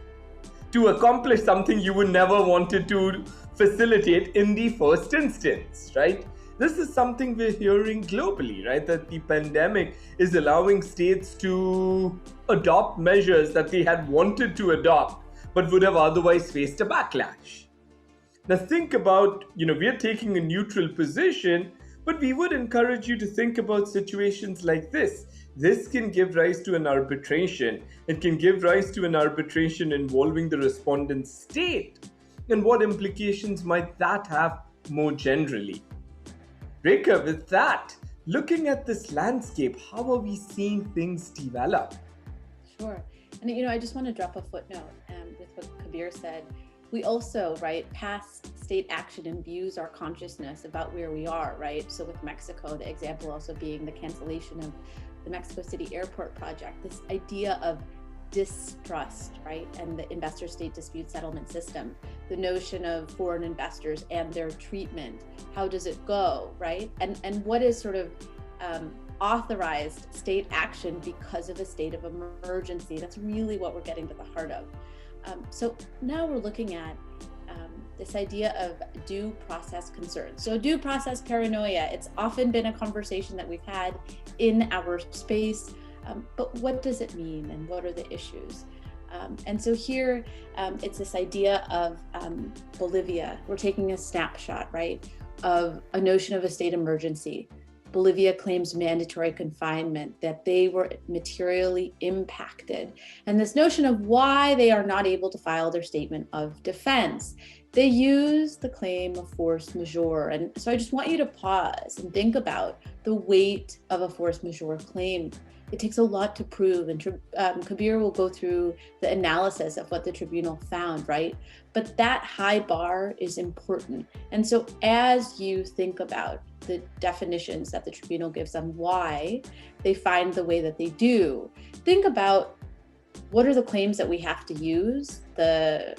to accomplish something you would never wanted to facilitate in the first instance, right? This is something we're hearing globally, right? That the pandemic is allowing states to adopt measures that they had wanted to adopt, but would have otherwise faced a backlash. Now think about, we're taking a neutral position, but we would encourage you to think about situations like this. This can give rise to an arbitration. It can give rise to an arbitration involving the respondent state. And what implications might that have more generally? Rekha, with that, looking at this landscape, how are we seeing things develop? Sure. And, I just want to drop a footnote with what Kabbir said. We also, right, past state action imbues our consciousness about where we are, right? So with Mexico, the example also being the cancellation of the Mexico City airport project, this idea of distrust, right? And the investor state dispute settlement system, the notion of foreign investors and their treatment. How does it go, right? And what is sort of authorized state action because of a state of emergency? That's really what we're getting to the heart of. So now we're looking at this idea of due process concerns. So due process paranoia, it's often been a conversation that we've had in our space, but what does it mean and what are the issues? And so here, it's this idea of Bolivia. We're taking a snapshot, right, of a notion of a state emergency. Bolivia claims mandatory confinement, that they were materially impacted. And this notion of why they are not able to file their statement of defense. They use the claim of force majeure. And so I just want you to pause and think about the weight of a force majeure claim. It takes a lot to prove, and Kabbir will go through the analysis of what the tribunal found, right? But that high bar is important. And so as you think about the definitions that the tribunal gives on why they find the way that they do, think about What are the claims that we have to use, the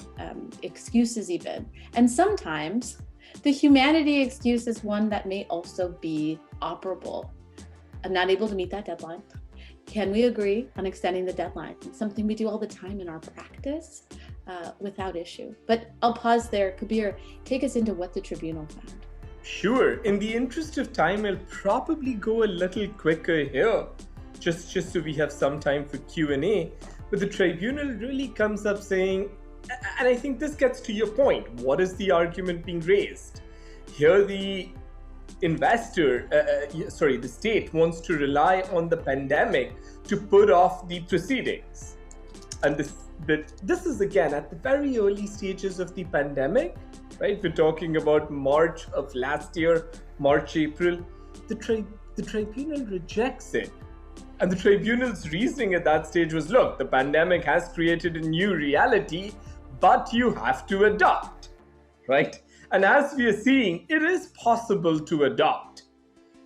excuses even? And sometimes the humanity excuse is one that may also be operable. I'm not able to meet that deadline. Can we agree on extending the deadline? It's something we do all the time in our practice without issue. But I'll pause there. Kabbir, take us into what the tribunal found. Sure. In the interest of time, I'll probably go a little quicker here, just so we have some time for Q&A. But the tribunal really comes up saying, and I think this gets to your point, what is the argument being raised? Here the the state wants to rely on the pandemic to put off the proceedings. And this is again at the very early stages of the pandemic, right? We're talking about March of last year, March, April. The tribunal rejects it. And the tribunal's reasoning at that stage was, look, the pandemic has created a new reality, but you have to adopt, right? And as we are seeing, it is possible to adopt.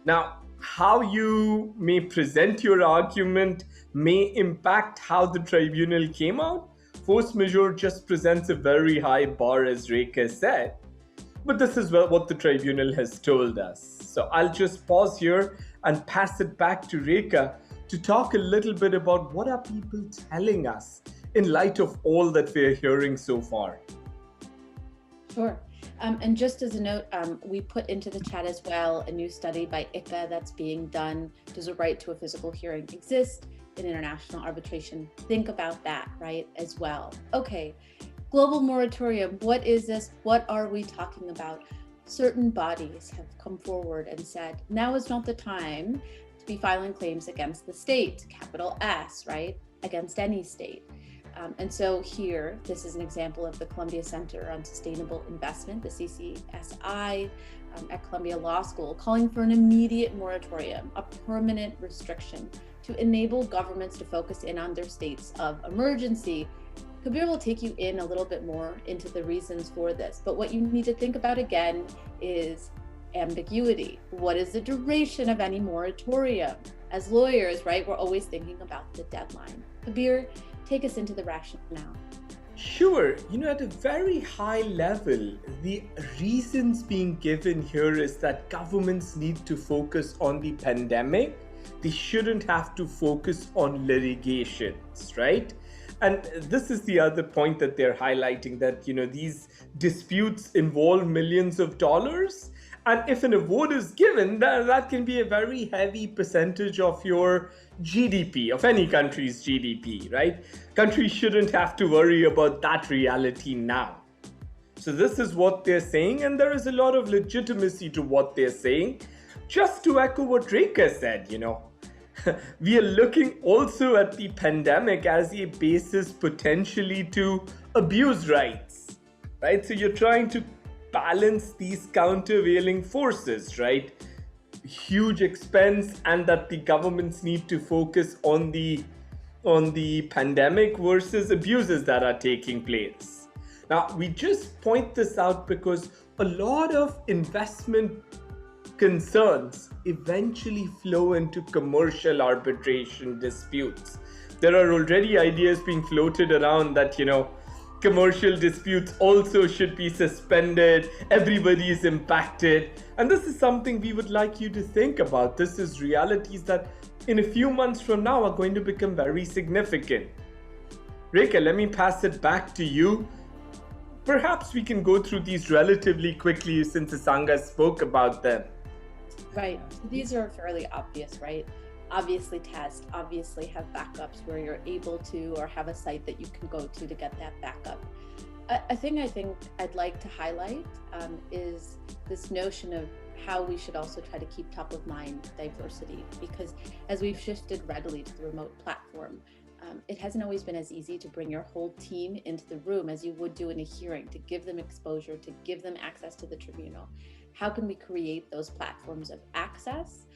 Now, how you may present your argument may impact how the tribunal came out. Force majeure just presents a very high bar, as Rekha said. But this is what the tribunal has told us. So I'll just pause here and pass it back to Rekha to talk a little bit about what are people telling us in light of all that we're hearing so far. Sure. And just as a note, we put into the chat as well a new study by ICA that's being done. Does a right to a physical hearing exist in international arbitration? Think about that, right, as well. Okay, global moratorium, what is this? What are we talking about? Certain bodies have come forward and said, now is not the time to be filing claims against the state, capital S, right, against any state. And so here, this is an example of the Columbia Center on Sustainable Investment, the CCSI, at Columbia Law School, calling for an immediate moratorium, a permanent restriction to enable governments to focus in on their states of emergency. Kabbir will take you in a little bit more into the reasons for this, but what you need to think about again is ambiguity. What is the duration of any moratorium? As lawyers, right, we're always thinking about the deadline. Kabbir, take us into the rationale. Sure. At a very high level, the reasons being given here is that governments need to focus on the pandemic. They shouldn't have to focus on litigations, right? And this is the other point that they're highlighting, that, these disputes involve millions of dollars. And if an award is given, that can be a very heavy percentage of your GDP, of any country's GDP, right? Countries shouldn't have to worry about that reality now. So this is what they're saying, and there is a lot of legitimacy to what they're saying. Just to echo what Rekha said, we are looking also at the pandemic as a basis potentially to abuse rights, right? So you're trying to balance these countervailing forces, right? Huge expense, and that the governments need to focus on the pandemic versus abuses that are taking place. Now, we just point this out because a lot of investment concerns eventually flow into commercial arbitration disputes. There are already ideas being floated around that, commercial disputes also should be suspended. Everybody is impacted. And this is something we would like you to think about. This is realities that in a few months from now are going to become very significant. Rekha, let me pass it back to you. Perhaps we can go through these relatively quickly since Asanga spoke about them. Right. These are fairly obvious, right? Obviously test, obviously have backups where you're able to, or have a site that you can go to get that backup. A thing I think I'd like to highlight is this notion of how we should also try to keep top of mind diversity, because as we've shifted readily to the remote platform, it hasn't always been as easy to bring your whole team into the room as you would do in a hearing, to give them exposure, to give them access to the tribunal. How can we create those platforms of access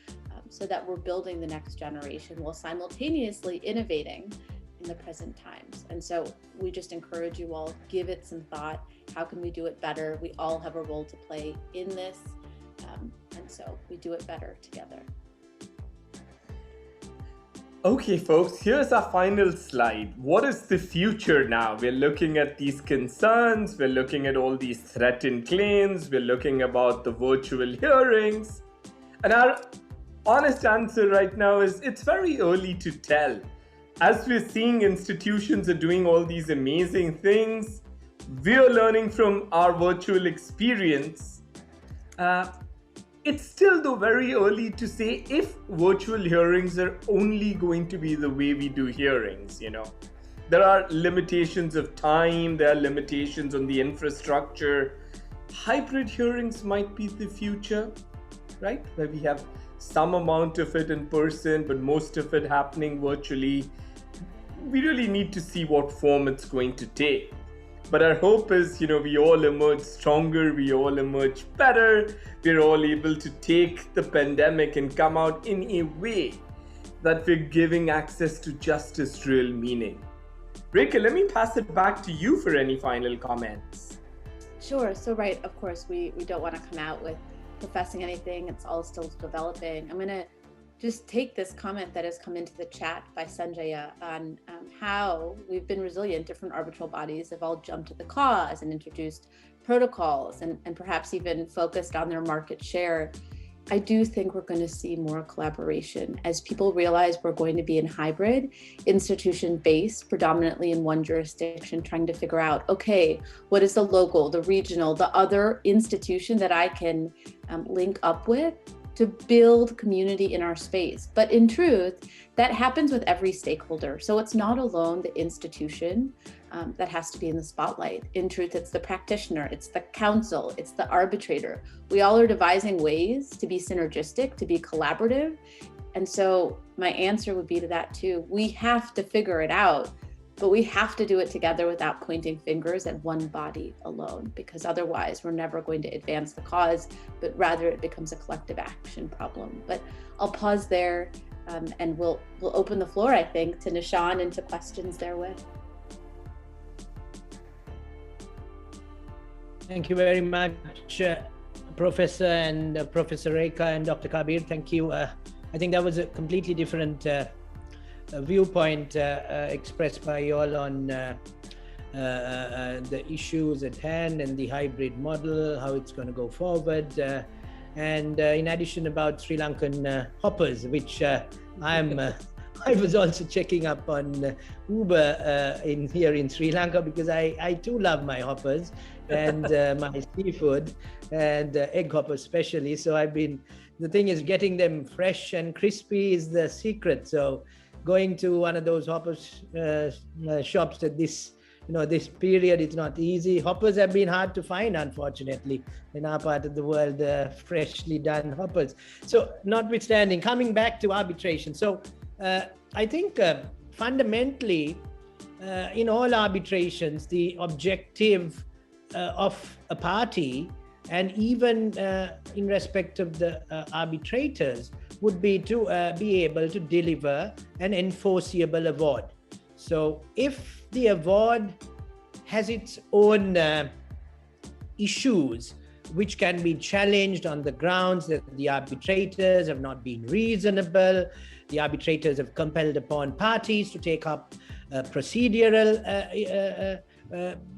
so that we're building the next generation while simultaneously innovating in the present times? And so we just encourage you all, give it some thought. How can we do it better? We all have a role to play in this. And so we do it better together. Okay, folks, here's our final slide. What is the future now? We're looking at these concerns, we're looking at all these threatened claims, we're looking about the virtual hearings. And our honest answer right now is it's very early to tell. As we're seeing institutions are doing all these amazing things, we're learning from our virtual experience. It's still though very early to say if virtual hearings are only going to be the way we do hearings, There are limitations of time, there are limitations on the infrastructure. Hybrid hearings might be the future, right? Where we have some amount of it in person, but most of it happening virtually. We really need to see what form it's going to take. But our hope is, we all emerge stronger, we all emerge better, we're all able to take the pandemic and come out in a way that we're giving access to justice real meaning. Rekha, let me pass it back to you for any final comments. Sure. So, right, of course, we don't want to come out with professing anything. It's all still developing. I'm going to just take this comment that has come into the chat by Sanjaya on how we've been resilient. Different arbitral bodies have all jumped to the cause and introduced protocols and perhaps even focused on their market share. I do think we're going to see more collaboration as people realize we're going to be in hybrid, institution-based, predominantly in one jurisdiction, trying to figure out, okay, what is the local, the regional, the other institution that I can link up with to build community in our space. But in truth, that happens with every stakeholder. So it's not alone the institution that has to be in the spotlight. In truth, it's the practitioner, it's the counsel, it's the arbitrator. We all are devising ways to be synergistic, to be collaborative. And so my answer would be to that too. We have to figure it out, but we have to do it together without pointing fingers at one body alone, because otherwise we're never going to advance the cause, but rather it becomes a collective action problem. But I'll pause there and we'll open the floor, I think, to Nishan and to questions therewith. Thank you very much, Professor and Professor Rekha and Dr. Kabbir. Thank you. I think that was a completely different viewpoint expressed by you all on the issues at hand and the hybrid model, how it's going to go forward. And in addition about Sri Lankan hoppers, which I was also checking up on Uber here in Sri Lanka, because I too love my hoppers and my seafood and egg hoppers especially. So the thing is getting them fresh and crispy is the secret. So going to one of those hoppers shops at this period, it's not easy. Hoppers have been hard to find, unfortunately, in our part of the world, freshly done hoppers. So notwithstanding, coming back to arbitration. So I think fundamentally, in all arbitrations, the objective of a party, and even in respect of the arbitrators, would be to be able to deliver an enforceable award. So if the award has its own issues, which can be challenged on the grounds that the arbitrators have not been reasonable, the arbitrators have compelled upon parties to take up procedural,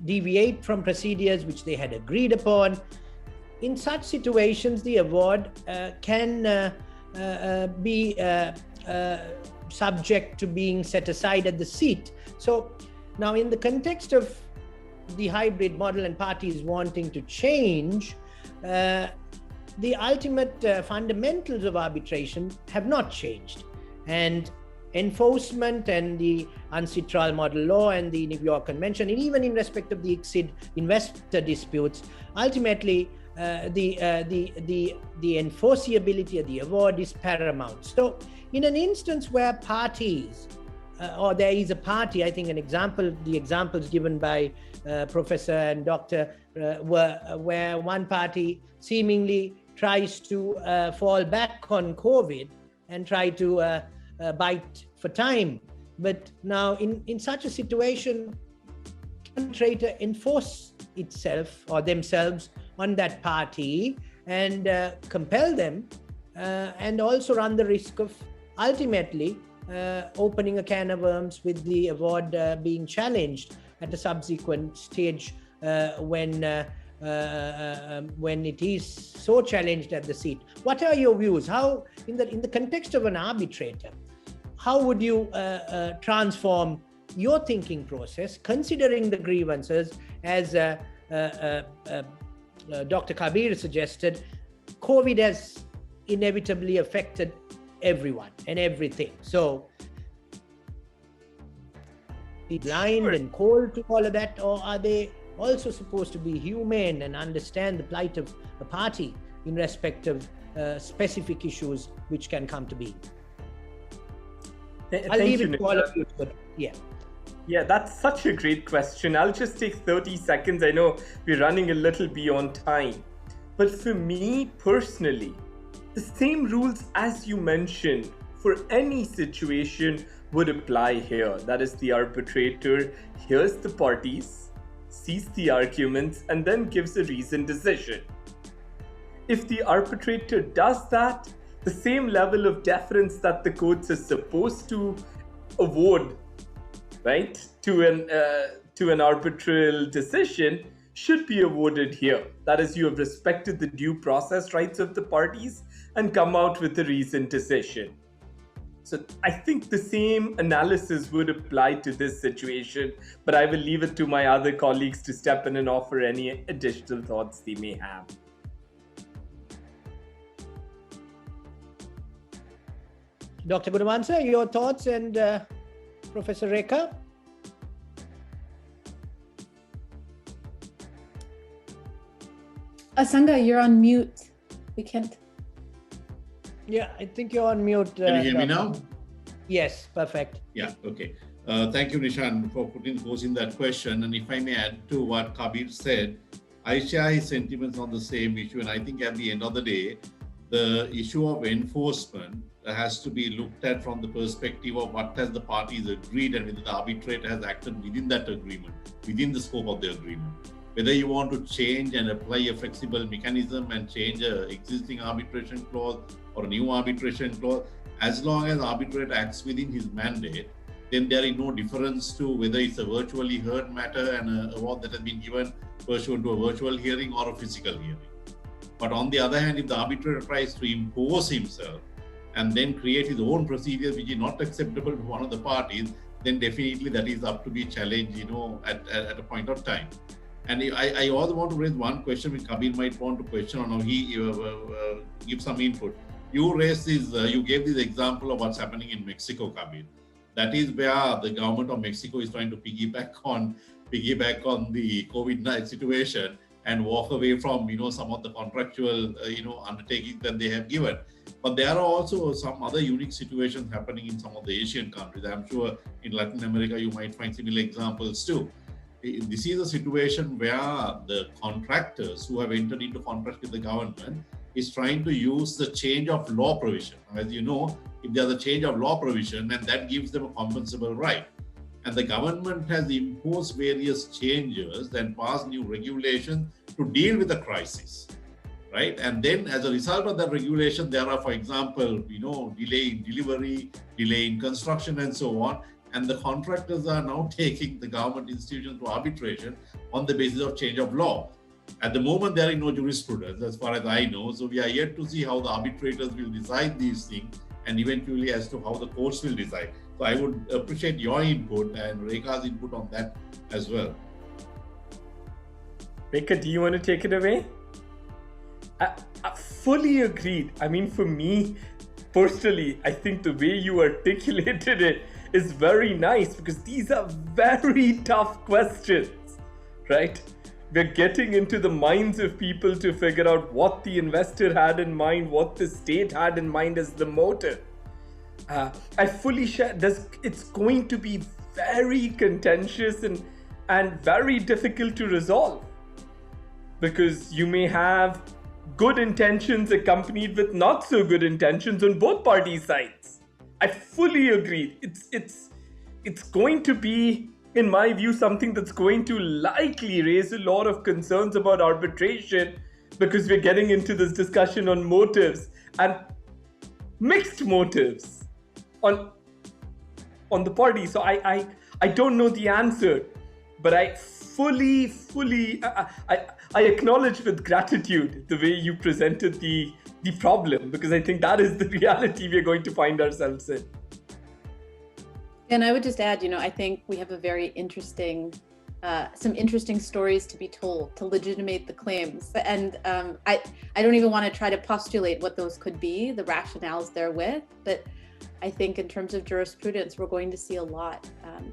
deviate from procedures which they had agreed upon. In such situations, the award can be subject to being set aside at the seat. So now in the context of the hybrid model and parties wanting to change, the ultimate fundamentals of arbitration have not changed. And enforcement and the UNCITRAL model law and the New York Convention, and even in respect of the ICSID investor disputes, ultimately the enforceability of the award is paramount. So in an instance where parties, or there is a party, I think the examples given by Professor and Doctor were where one party seemingly tries to fall back on COVID and try to bite for time. But now in such a situation, arbitrator enforce itself or themselves on that party and compel them and also run the risk of ultimately opening a can of worms with the award being challenged at a subsequent stage when it is so challenged at the seat. What are your views? How, in the context of an arbitrator, how would you transform your thinking process, considering the grievances, as Dr. Kabbir suggested? COVID has inevitably affected everyone and everything. So, be blind and cold to all of that, or are they also supposed to be humane and understand the plight of a party in respect of specific issues which can come to be? I'll leave it to all of you, but yeah. Yeah, that's such a great question. I'll just take 30 seconds. I know we're running a little beyond time. But for me personally, the same rules as you mentioned for any situation would apply here. That is, the arbitrator hears the parties, sees the arguments, and then gives a reasoned decision. If the arbitrator does that, the same level of deference that the courts are supposed to award, right, to an arbitral decision should be awarded here. That is, you have respected the due process rights of the parties and come out with a reasoned decision. So I think the same analysis would apply to this situation, but I will leave it to my other colleagues to step in and offer any additional thoughts they may have. Dr. Gunawansa, your thoughts, and Professor Rekha? Asanga, you're on mute. We can't. Yeah, I think you're on mute. Can you hear me now? Yes, perfect. Yeah, okay. Thank you, Nishan, for posing that question. And if I may add to what Kabbir said, I share his sentiments on the same issue. And I think at the end of the day, the issue of enforcement has to be looked at from the perspective of what has the parties agreed and whether the arbitrator has acted within that agreement, within the scope of the agreement. Whether you want to change and apply a flexible mechanism and change an existing arbitration clause or a new arbitration clause, as long as the arbitrator acts within his mandate, then there is no difference to whether it's a virtually heard matter and an award that has been given pursuant to a virtual hearing or a physical hearing. But on the other hand, if the arbitrator tries to impose himself and then create his own procedures which is not acceptable to one of the parties, then definitely that is up to be challenged, at a point of time. And I also want to raise one question which Kabbir might want to question on, or he give some input. You raised this, you gave this example of what's happening in Mexico, Kabbir. That is where the government of Mexico is trying to piggyback on the COVID-19 situation and walk away from, some of the contractual, undertakings that they have given. But there are also some other unique situations happening in some of the Asian countries. I'm sure in Latin America, you might find similar examples too. This is a situation where the contractors who have entered into contract with the government is trying to use the change of law provision. As you know, if there's a change of law provision, and that gives them a compensable right. And the government has imposed various changes and passed new regulations to deal with the crisis, right? And then as a result of that regulation, there are, for example, delay in delivery, delay in construction, and so on. And the contractors are now taking the government institutions to arbitration on the basis of change of law. At the moment, there is no jurisprudence, as far as I know. So we are yet to see how the arbitrators will decide these things, and eventually as to how the courts will decide. So I would appreciate your input and Rekha's input on that as well. Rekha, do you want to take it away? I fully agreed. I mean, for me personally, I think the way you articulated it is very nice, because these are very tough questions, right? We're getting into the minds of people to figure out what the investor had in mind, what the state had in mind as the motive. I fully share this. It's going to be very contentious and very difficult to resolve, because you may have good intentions accompanied with not so good intentions on both party sides. I fully agree. It's going to be, in my view, something that's going to likely raise a lot of concerns about arbitration, because we're getting into this discussion on motives and mixed motives on on the party. So I don't know the answer, but I fully I acknowledge with gratitude the way you presented the problem, because I think that is the reality we're going to find ourselves in. And I would just add, I think we have a very some interesting stories to be told to legitimate the claims. And I don't even want to try to postulate what those could be, the rationales therewith, but I think in terms of jurisprudence, we're going to see a lot.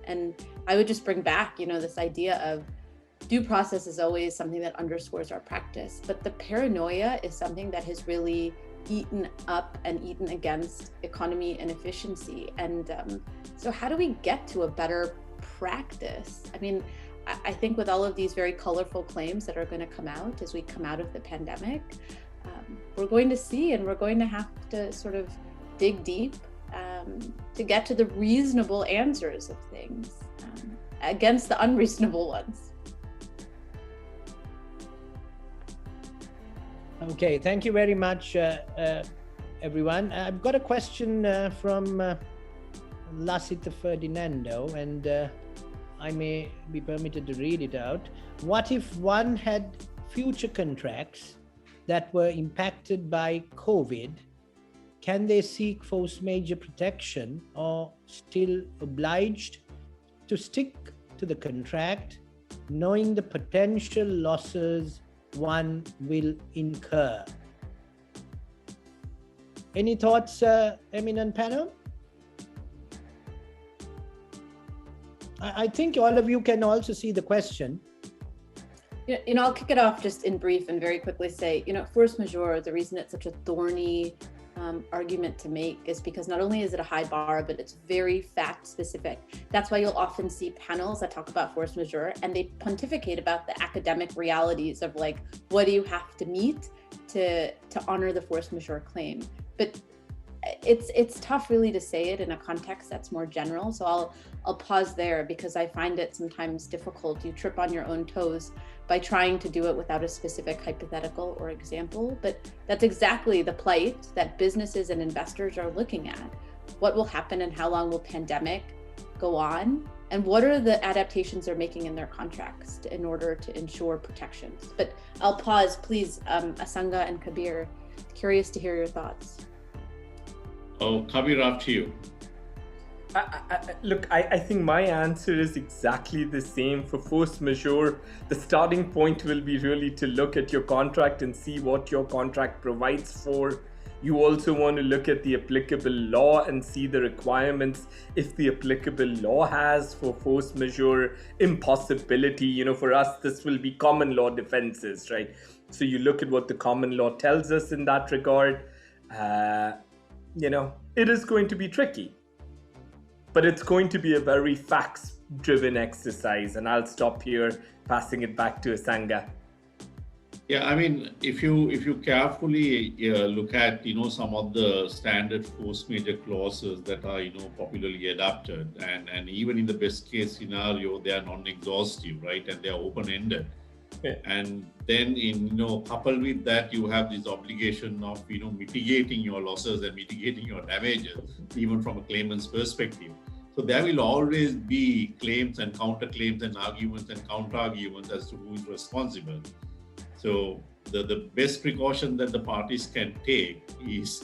And I would just bring back, this idea of due process is always something that underscores our practice, but the paranoia is something that has really eaten up and eaten against economy and efficiency. And so how do we get to a better practice? I mean, I think with all of these very colorful claims that are going to come out as we come out of the pandemic, we're going to see, and we're going to have to sort of dig deep to get to the reasonable answers of things against the unreasonable ones. Okay, thank you very much, everyone. I've got a question from Lasita Ferdinando, and I may be permitted to read it out. What if one had future contracts that were impacted by COVID? Can they seek force majeure protection, or still obliged to stick to the contract, knowing the potential losses one will incur? Any thoughts, eminent panel? I think all of you can also see the question. I'll kick it off just in brief and very quickly say, force majeure, the reason it's such a thorny argument to make is because not only is it a high bar, but it's very fact specific. That's why you'll often see panels that talk about force majeure and they pontificate about the academic realities of like, what do you have to meet to honor the force majeure claim? But it's tough really to say it in a context that's more general. So I'll pause there because I find it sometimes difficult. You trip on your own toes by trying to do it without a specific hypothetical or example. But that's exactly the plight that businesses and investors are looking at. What will happen and how long will pandemic go on? And what are the adaptations they're making in their contracts in order to ensure protections? But I'll pause, please, Asanga and Kabbir, curious to hear your thoughts. Oh, Kabbir, after you. Look, I think my answer is exactly the same. For force majeure, the starting point will be really to look at your contract and see what your contract provides for. You also want to look at the applicable law and see the requirements if the applicable law has for force majeure impossibility. For us, this will be common law defenses, right? So you look at what the common law tells us in that regard. It is going to be tricky, but it's going to be a very facts-driven exercise. And I'll stop here, passing it back to Asanga. Yeah, I mean, if you carefully look at some of the standard force majeure clauses that are popularly adopted, and even in the best case scenario, they are non-exhaustive, right, and they are open-ended. Yeah. And then coupled with that, you have this obligation of mitigating your losses and mitigating your damages, even from a claimant's perspective. So there will always be claims and counterclaims and arguments and counter-arguments as to who is responsible. So the best precaution that the parties can take is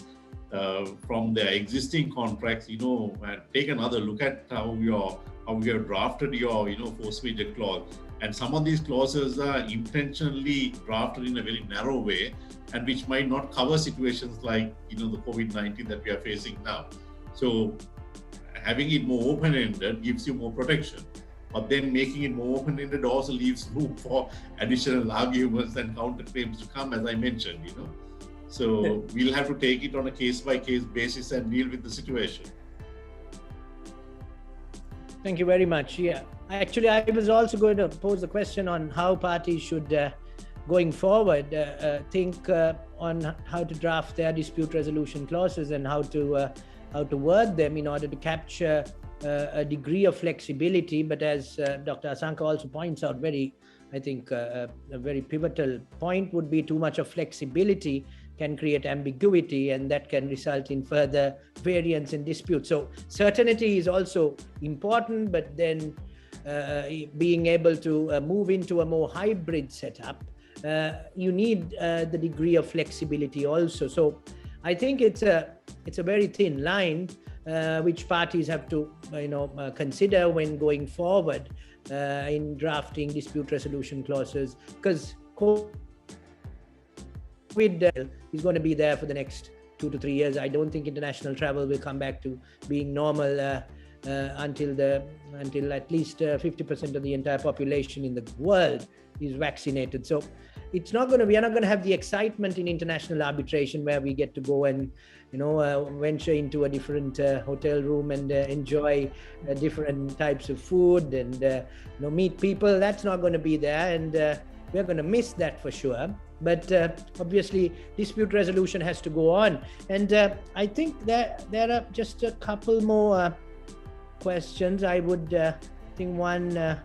from their existing contracts, and take another look at how you have drafted your force majeure clause. And some of these clauses are intentionally drafted in a very narrow way, and which might not cover situations like the COVID-19 that we are facing now. So having it more open-ended gives you more protection, but then making it more open-ended also leaves room for additional arguments and counterclaims to come, as I mentioned. So we'll have to take it on a case-by-case basis and deal with the situation. Thank you very much. Yeah, actually, I was also going to pose the question on how parties should, going forward, think on how to draft their dispute resolution clauses and how to word them in order to capture a degree of flexibility. But as Dr. Asanga also points out, I think a very pivotal point would be too much of flexibility can create ambiguity, and that can result in further variance and dispute. So certainty is also important, but then being able to move into a more hybrid setup, you need the degree of flexibility also. So I think it's a very thin line which parties have to consider when going forward in drafting dispute resolution clauses, because COVID is going to be there for the next 2 to 3 years. I don't think international travel will come back to being normal until at least 50% of the entire population in the world is vaccinated. So we are not going to have the excitement in international arbitration where we get to go and venture into a different hotel room and enjoy different types of food and meet people. That's not going to be there, and we're going to miss that for sure. But obviously dispute resolution has to go on, and I think that there are just a couple more questions. I would think one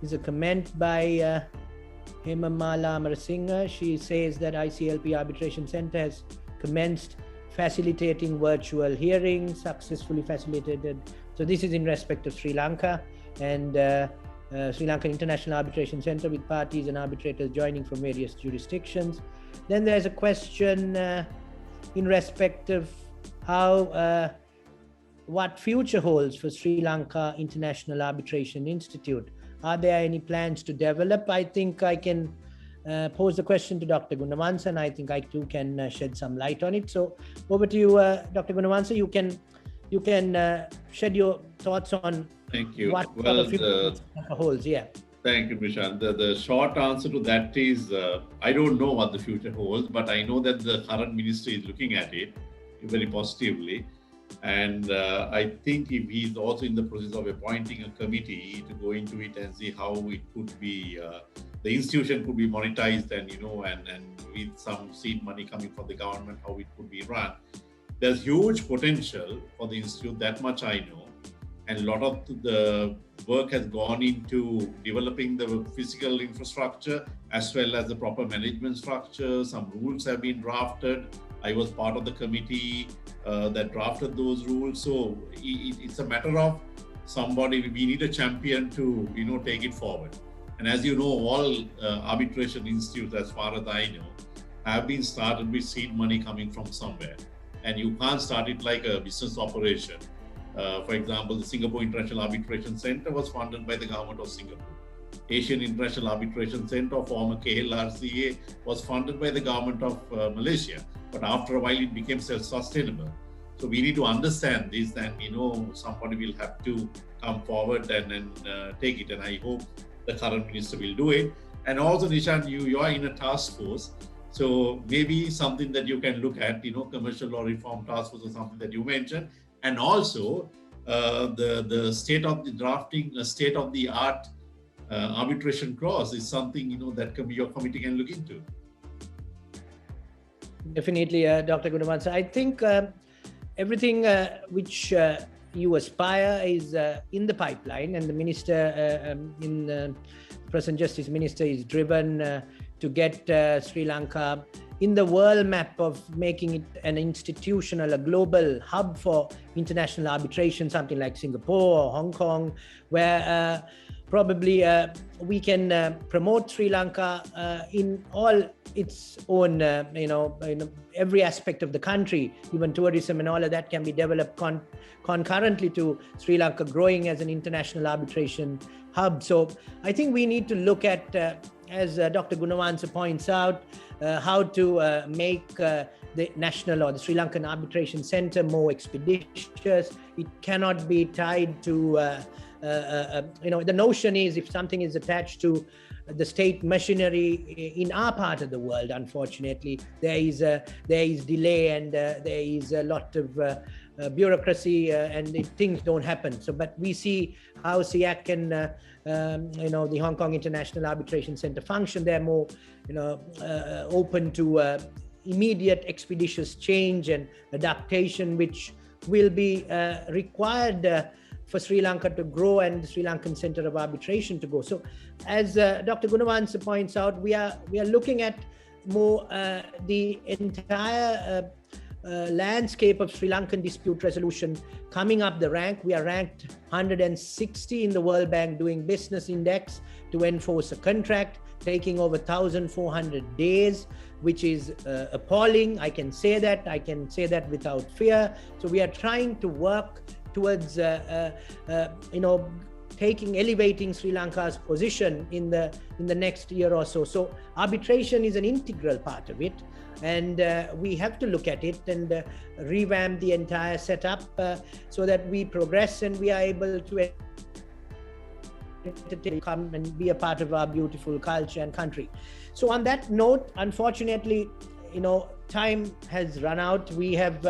is a comment by Hemamala Amarasinghe. She says that ICLP Arbitration Center has commenced facilitating virtual hearings, successfully facilitated. So this is in respect of Sri Lanka and Sri Lankan International Arbitration Center, with parties and arbitrators joining from various jurisdictions. Then there's a question in respect of how what future holds for Sri Lanka International Arbitration Institute. Are there any plans to develop? I think I can pose the question to Dr. Gunawansa, and I think I too can shed some light on it. So over to you, Dr. Gunawansa. You can shed your thoughts on what the future holds. Yeah. Thank you, Nishan. The short answer to that is I don't know what the future holds, but I know that the current minister is looking at it very positively. And I think if he's also in the process of appointing a committee to go into it and see how it could be, the institution could be monetized and with some seed money coming from the government, how it could be run. There's huge potential for the institute, that much I know. And a lot of the work has gone into developing the physical infrastructure as well as the proper management structure. Some rules have been drafted. I was part of the committee that drafted those rules. So it's a matter of somebody, we need a champion to, take it forward. And as you know, all arbitration institutes, as far as I know, have been started with seed money coming from somewhere. And you can't start it like a business operation. For example, the Singapore International Arbitration Center was funded by the government of Singapore. Asian International Arbitration Center, former KLRCA, was funded by the government of Malaysia. But after a while, it became self-sustainable. So we need to understand this, and somebody will have to come forward and take it. And I hope the current minister will do it. And also, Nishan, you are in a task force. So maybe something that you can look at, commercial law reform task force or something that you mentioned. And also the state of the drafting, state of the art arbitration clause is something, that your committee can look into. Definitely, Dr. Gunawansa. I think everything which you aspire is in the pipeline, and the minister, present Justice Minister, is driven to get Sri Lanka in the world map of making it an institutional, a global hub for international arbitration, something like Singapore or Hong Kong, where probably we can promote Sri Lanka in all its own, every aspect of the country. Even tourism and all of that can be developed concurrently to Sri Lanka growing as an international arbitration hub. So I think we need to look at, as Dr. Gunawansa points out, how to make the national or the Sri Lankan Arbitration Center more expeditious. It cannot be tied to, the notion is if something is attached to the state machinery in our part of the world, unfortunately, there is delay and there is a lot of bureaucracy and things don't happen. So, but we see how SIAC and the Hong Kong International Arbitration Center function. They're more, open to immediate, expeditious change and adaptation, which will be required for Sri Lanka to grow and the Sri Lankan Center of Arbitration to go. So, as Dr. Gunawansa points out, we are looking at the entire landscape of Sri Lankan dispute resolution coming up the rank. We are ranked 160 in the World Bank Doing Business Index to enforce a contract, taking over 1,400 days, which is appalling. I can say that without fear. So we are trying to work towards elevating Sri Lanka's position in the next year or so. So arbitration is an integral part of it, and we have to look at it and revamp the entire setup so that we progress and we are able to come and be a part of our beautiful culture and country. So on that note, unfortunately, time has run out. We have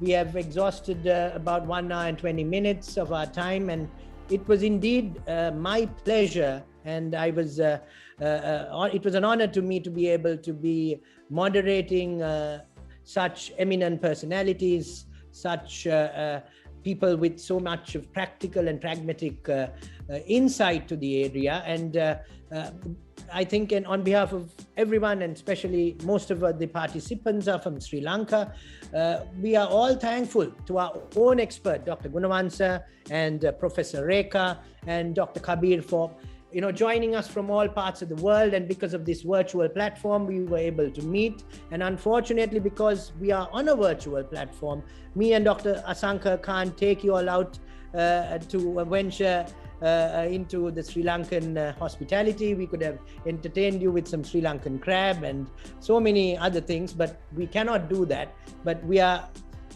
exhausted about 1 hour and 20 minutes of our time, and it was indeed my pleasure, and it was an honor to me to be able to be moderating such eminent personalities, such people with so much of practical and pragmatic insight to the area. And I think, and on behalf of everyone, and especially most of the participants are from Sri Lanka, we are all thankful to our own expert, Dr. Gunawansa, and Professor Rekha and Dr. Kabbir for joining us from all parts of the world. And because of this virtual platform, we were able to meet. And unfortunately, because we are on a virtual platform, me and Dr. Asanga can't take you all out to venture into the Sri Lankan hospitality. We could have entertained you with some Sri Lankan crab and so many other things, but we cannot do that. But we are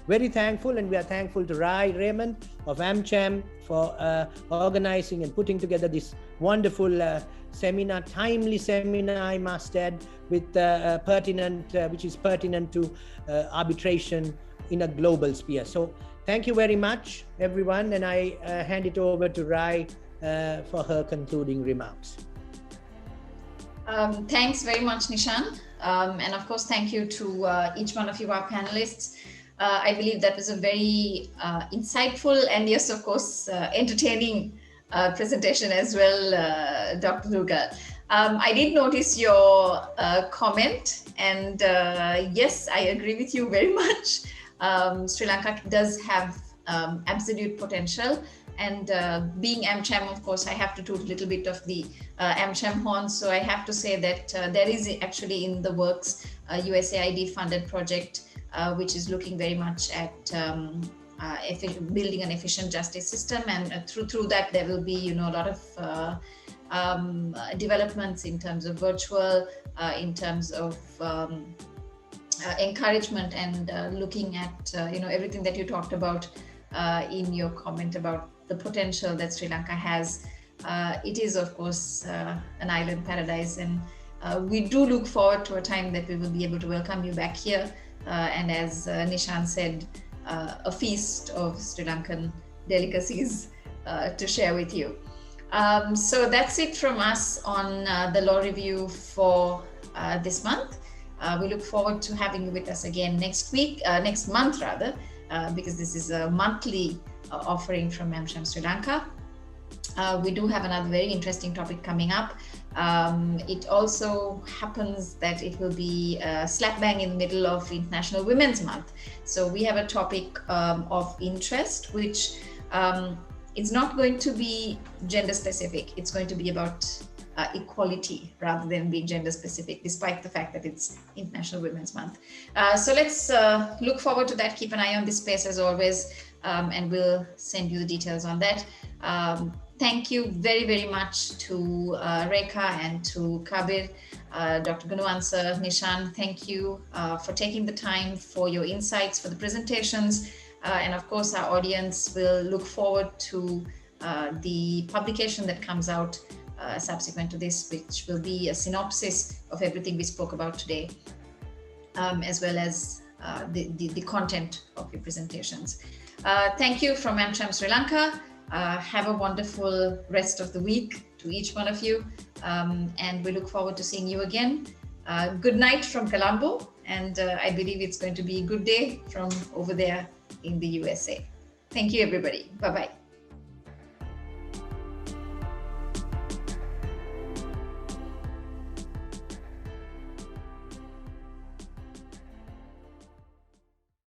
very thankful, and we are thankful to Rai Raymond of AmCham for organizing and putting together this wonderful seminar, timely seminar, I must add, with which is pertinent to arbitration in a global sphere. So thank you very much, everyone, and I hand it over to Rai for her concluding remarks. Thanks very much, Nishan. And of course, thank you to each one of you, our panelists. I believe that was a very insightful and, yes, of course, entertaining presentation as well, Dr. Duggal. I did notice your comment, and yes, I agree with you very much. Sri Lanka does have absolute potential, and being AmCham, of course, I have to toot a little bit of the AmCham horn. So I have to say that there is actually in the works a USAID funded project which is looking very much at building an efficient justice system, and through that there will be a lot of developments in terms of virtual, in terms of encouragement, and looking at everything that you talked about in your comment about the potential that Sri Lanka has. It is, of course, an island paradise, and we do look forward to a time that we will be able to welcome you back here, and as Nishan said, a feast of Sri Lankan delicacies to share with you. So that's it from us on the Law Review for this month. We look forward to having you with us again next month, because this is a monthly offering from AmCham Sri Lanka. We do have another very interesting topic coming up. It also happens that it will be slap bang in the middle of International Women's Month. So we have a topic of interest, which is not going to be gender specific. It's going to be about equality rather than being gender specific, despite the fact that it's International Women's Month. So let's look forward to that. Keep an eye on this space as always, and we'll send you the details on that. Thank you very, very much to Rekha and to Kabbir, Dr. Gunawansa, Nishan. Thank you for taking the time, for your insights, for the presentations. And of course, our audience will look forward to the publication that comes out subsequent to this, which will be a synopsis of everything we spoke about today, as well as the content of your presentations. Thank you from AmCham Sri Lanka. Have a wonderful rest of the week to each one of you, and we look forward to seeing you again. Good night from Colombo, and I believe it's going to be a good day from over there in the USA. Thank you, everybody. Bye-bye.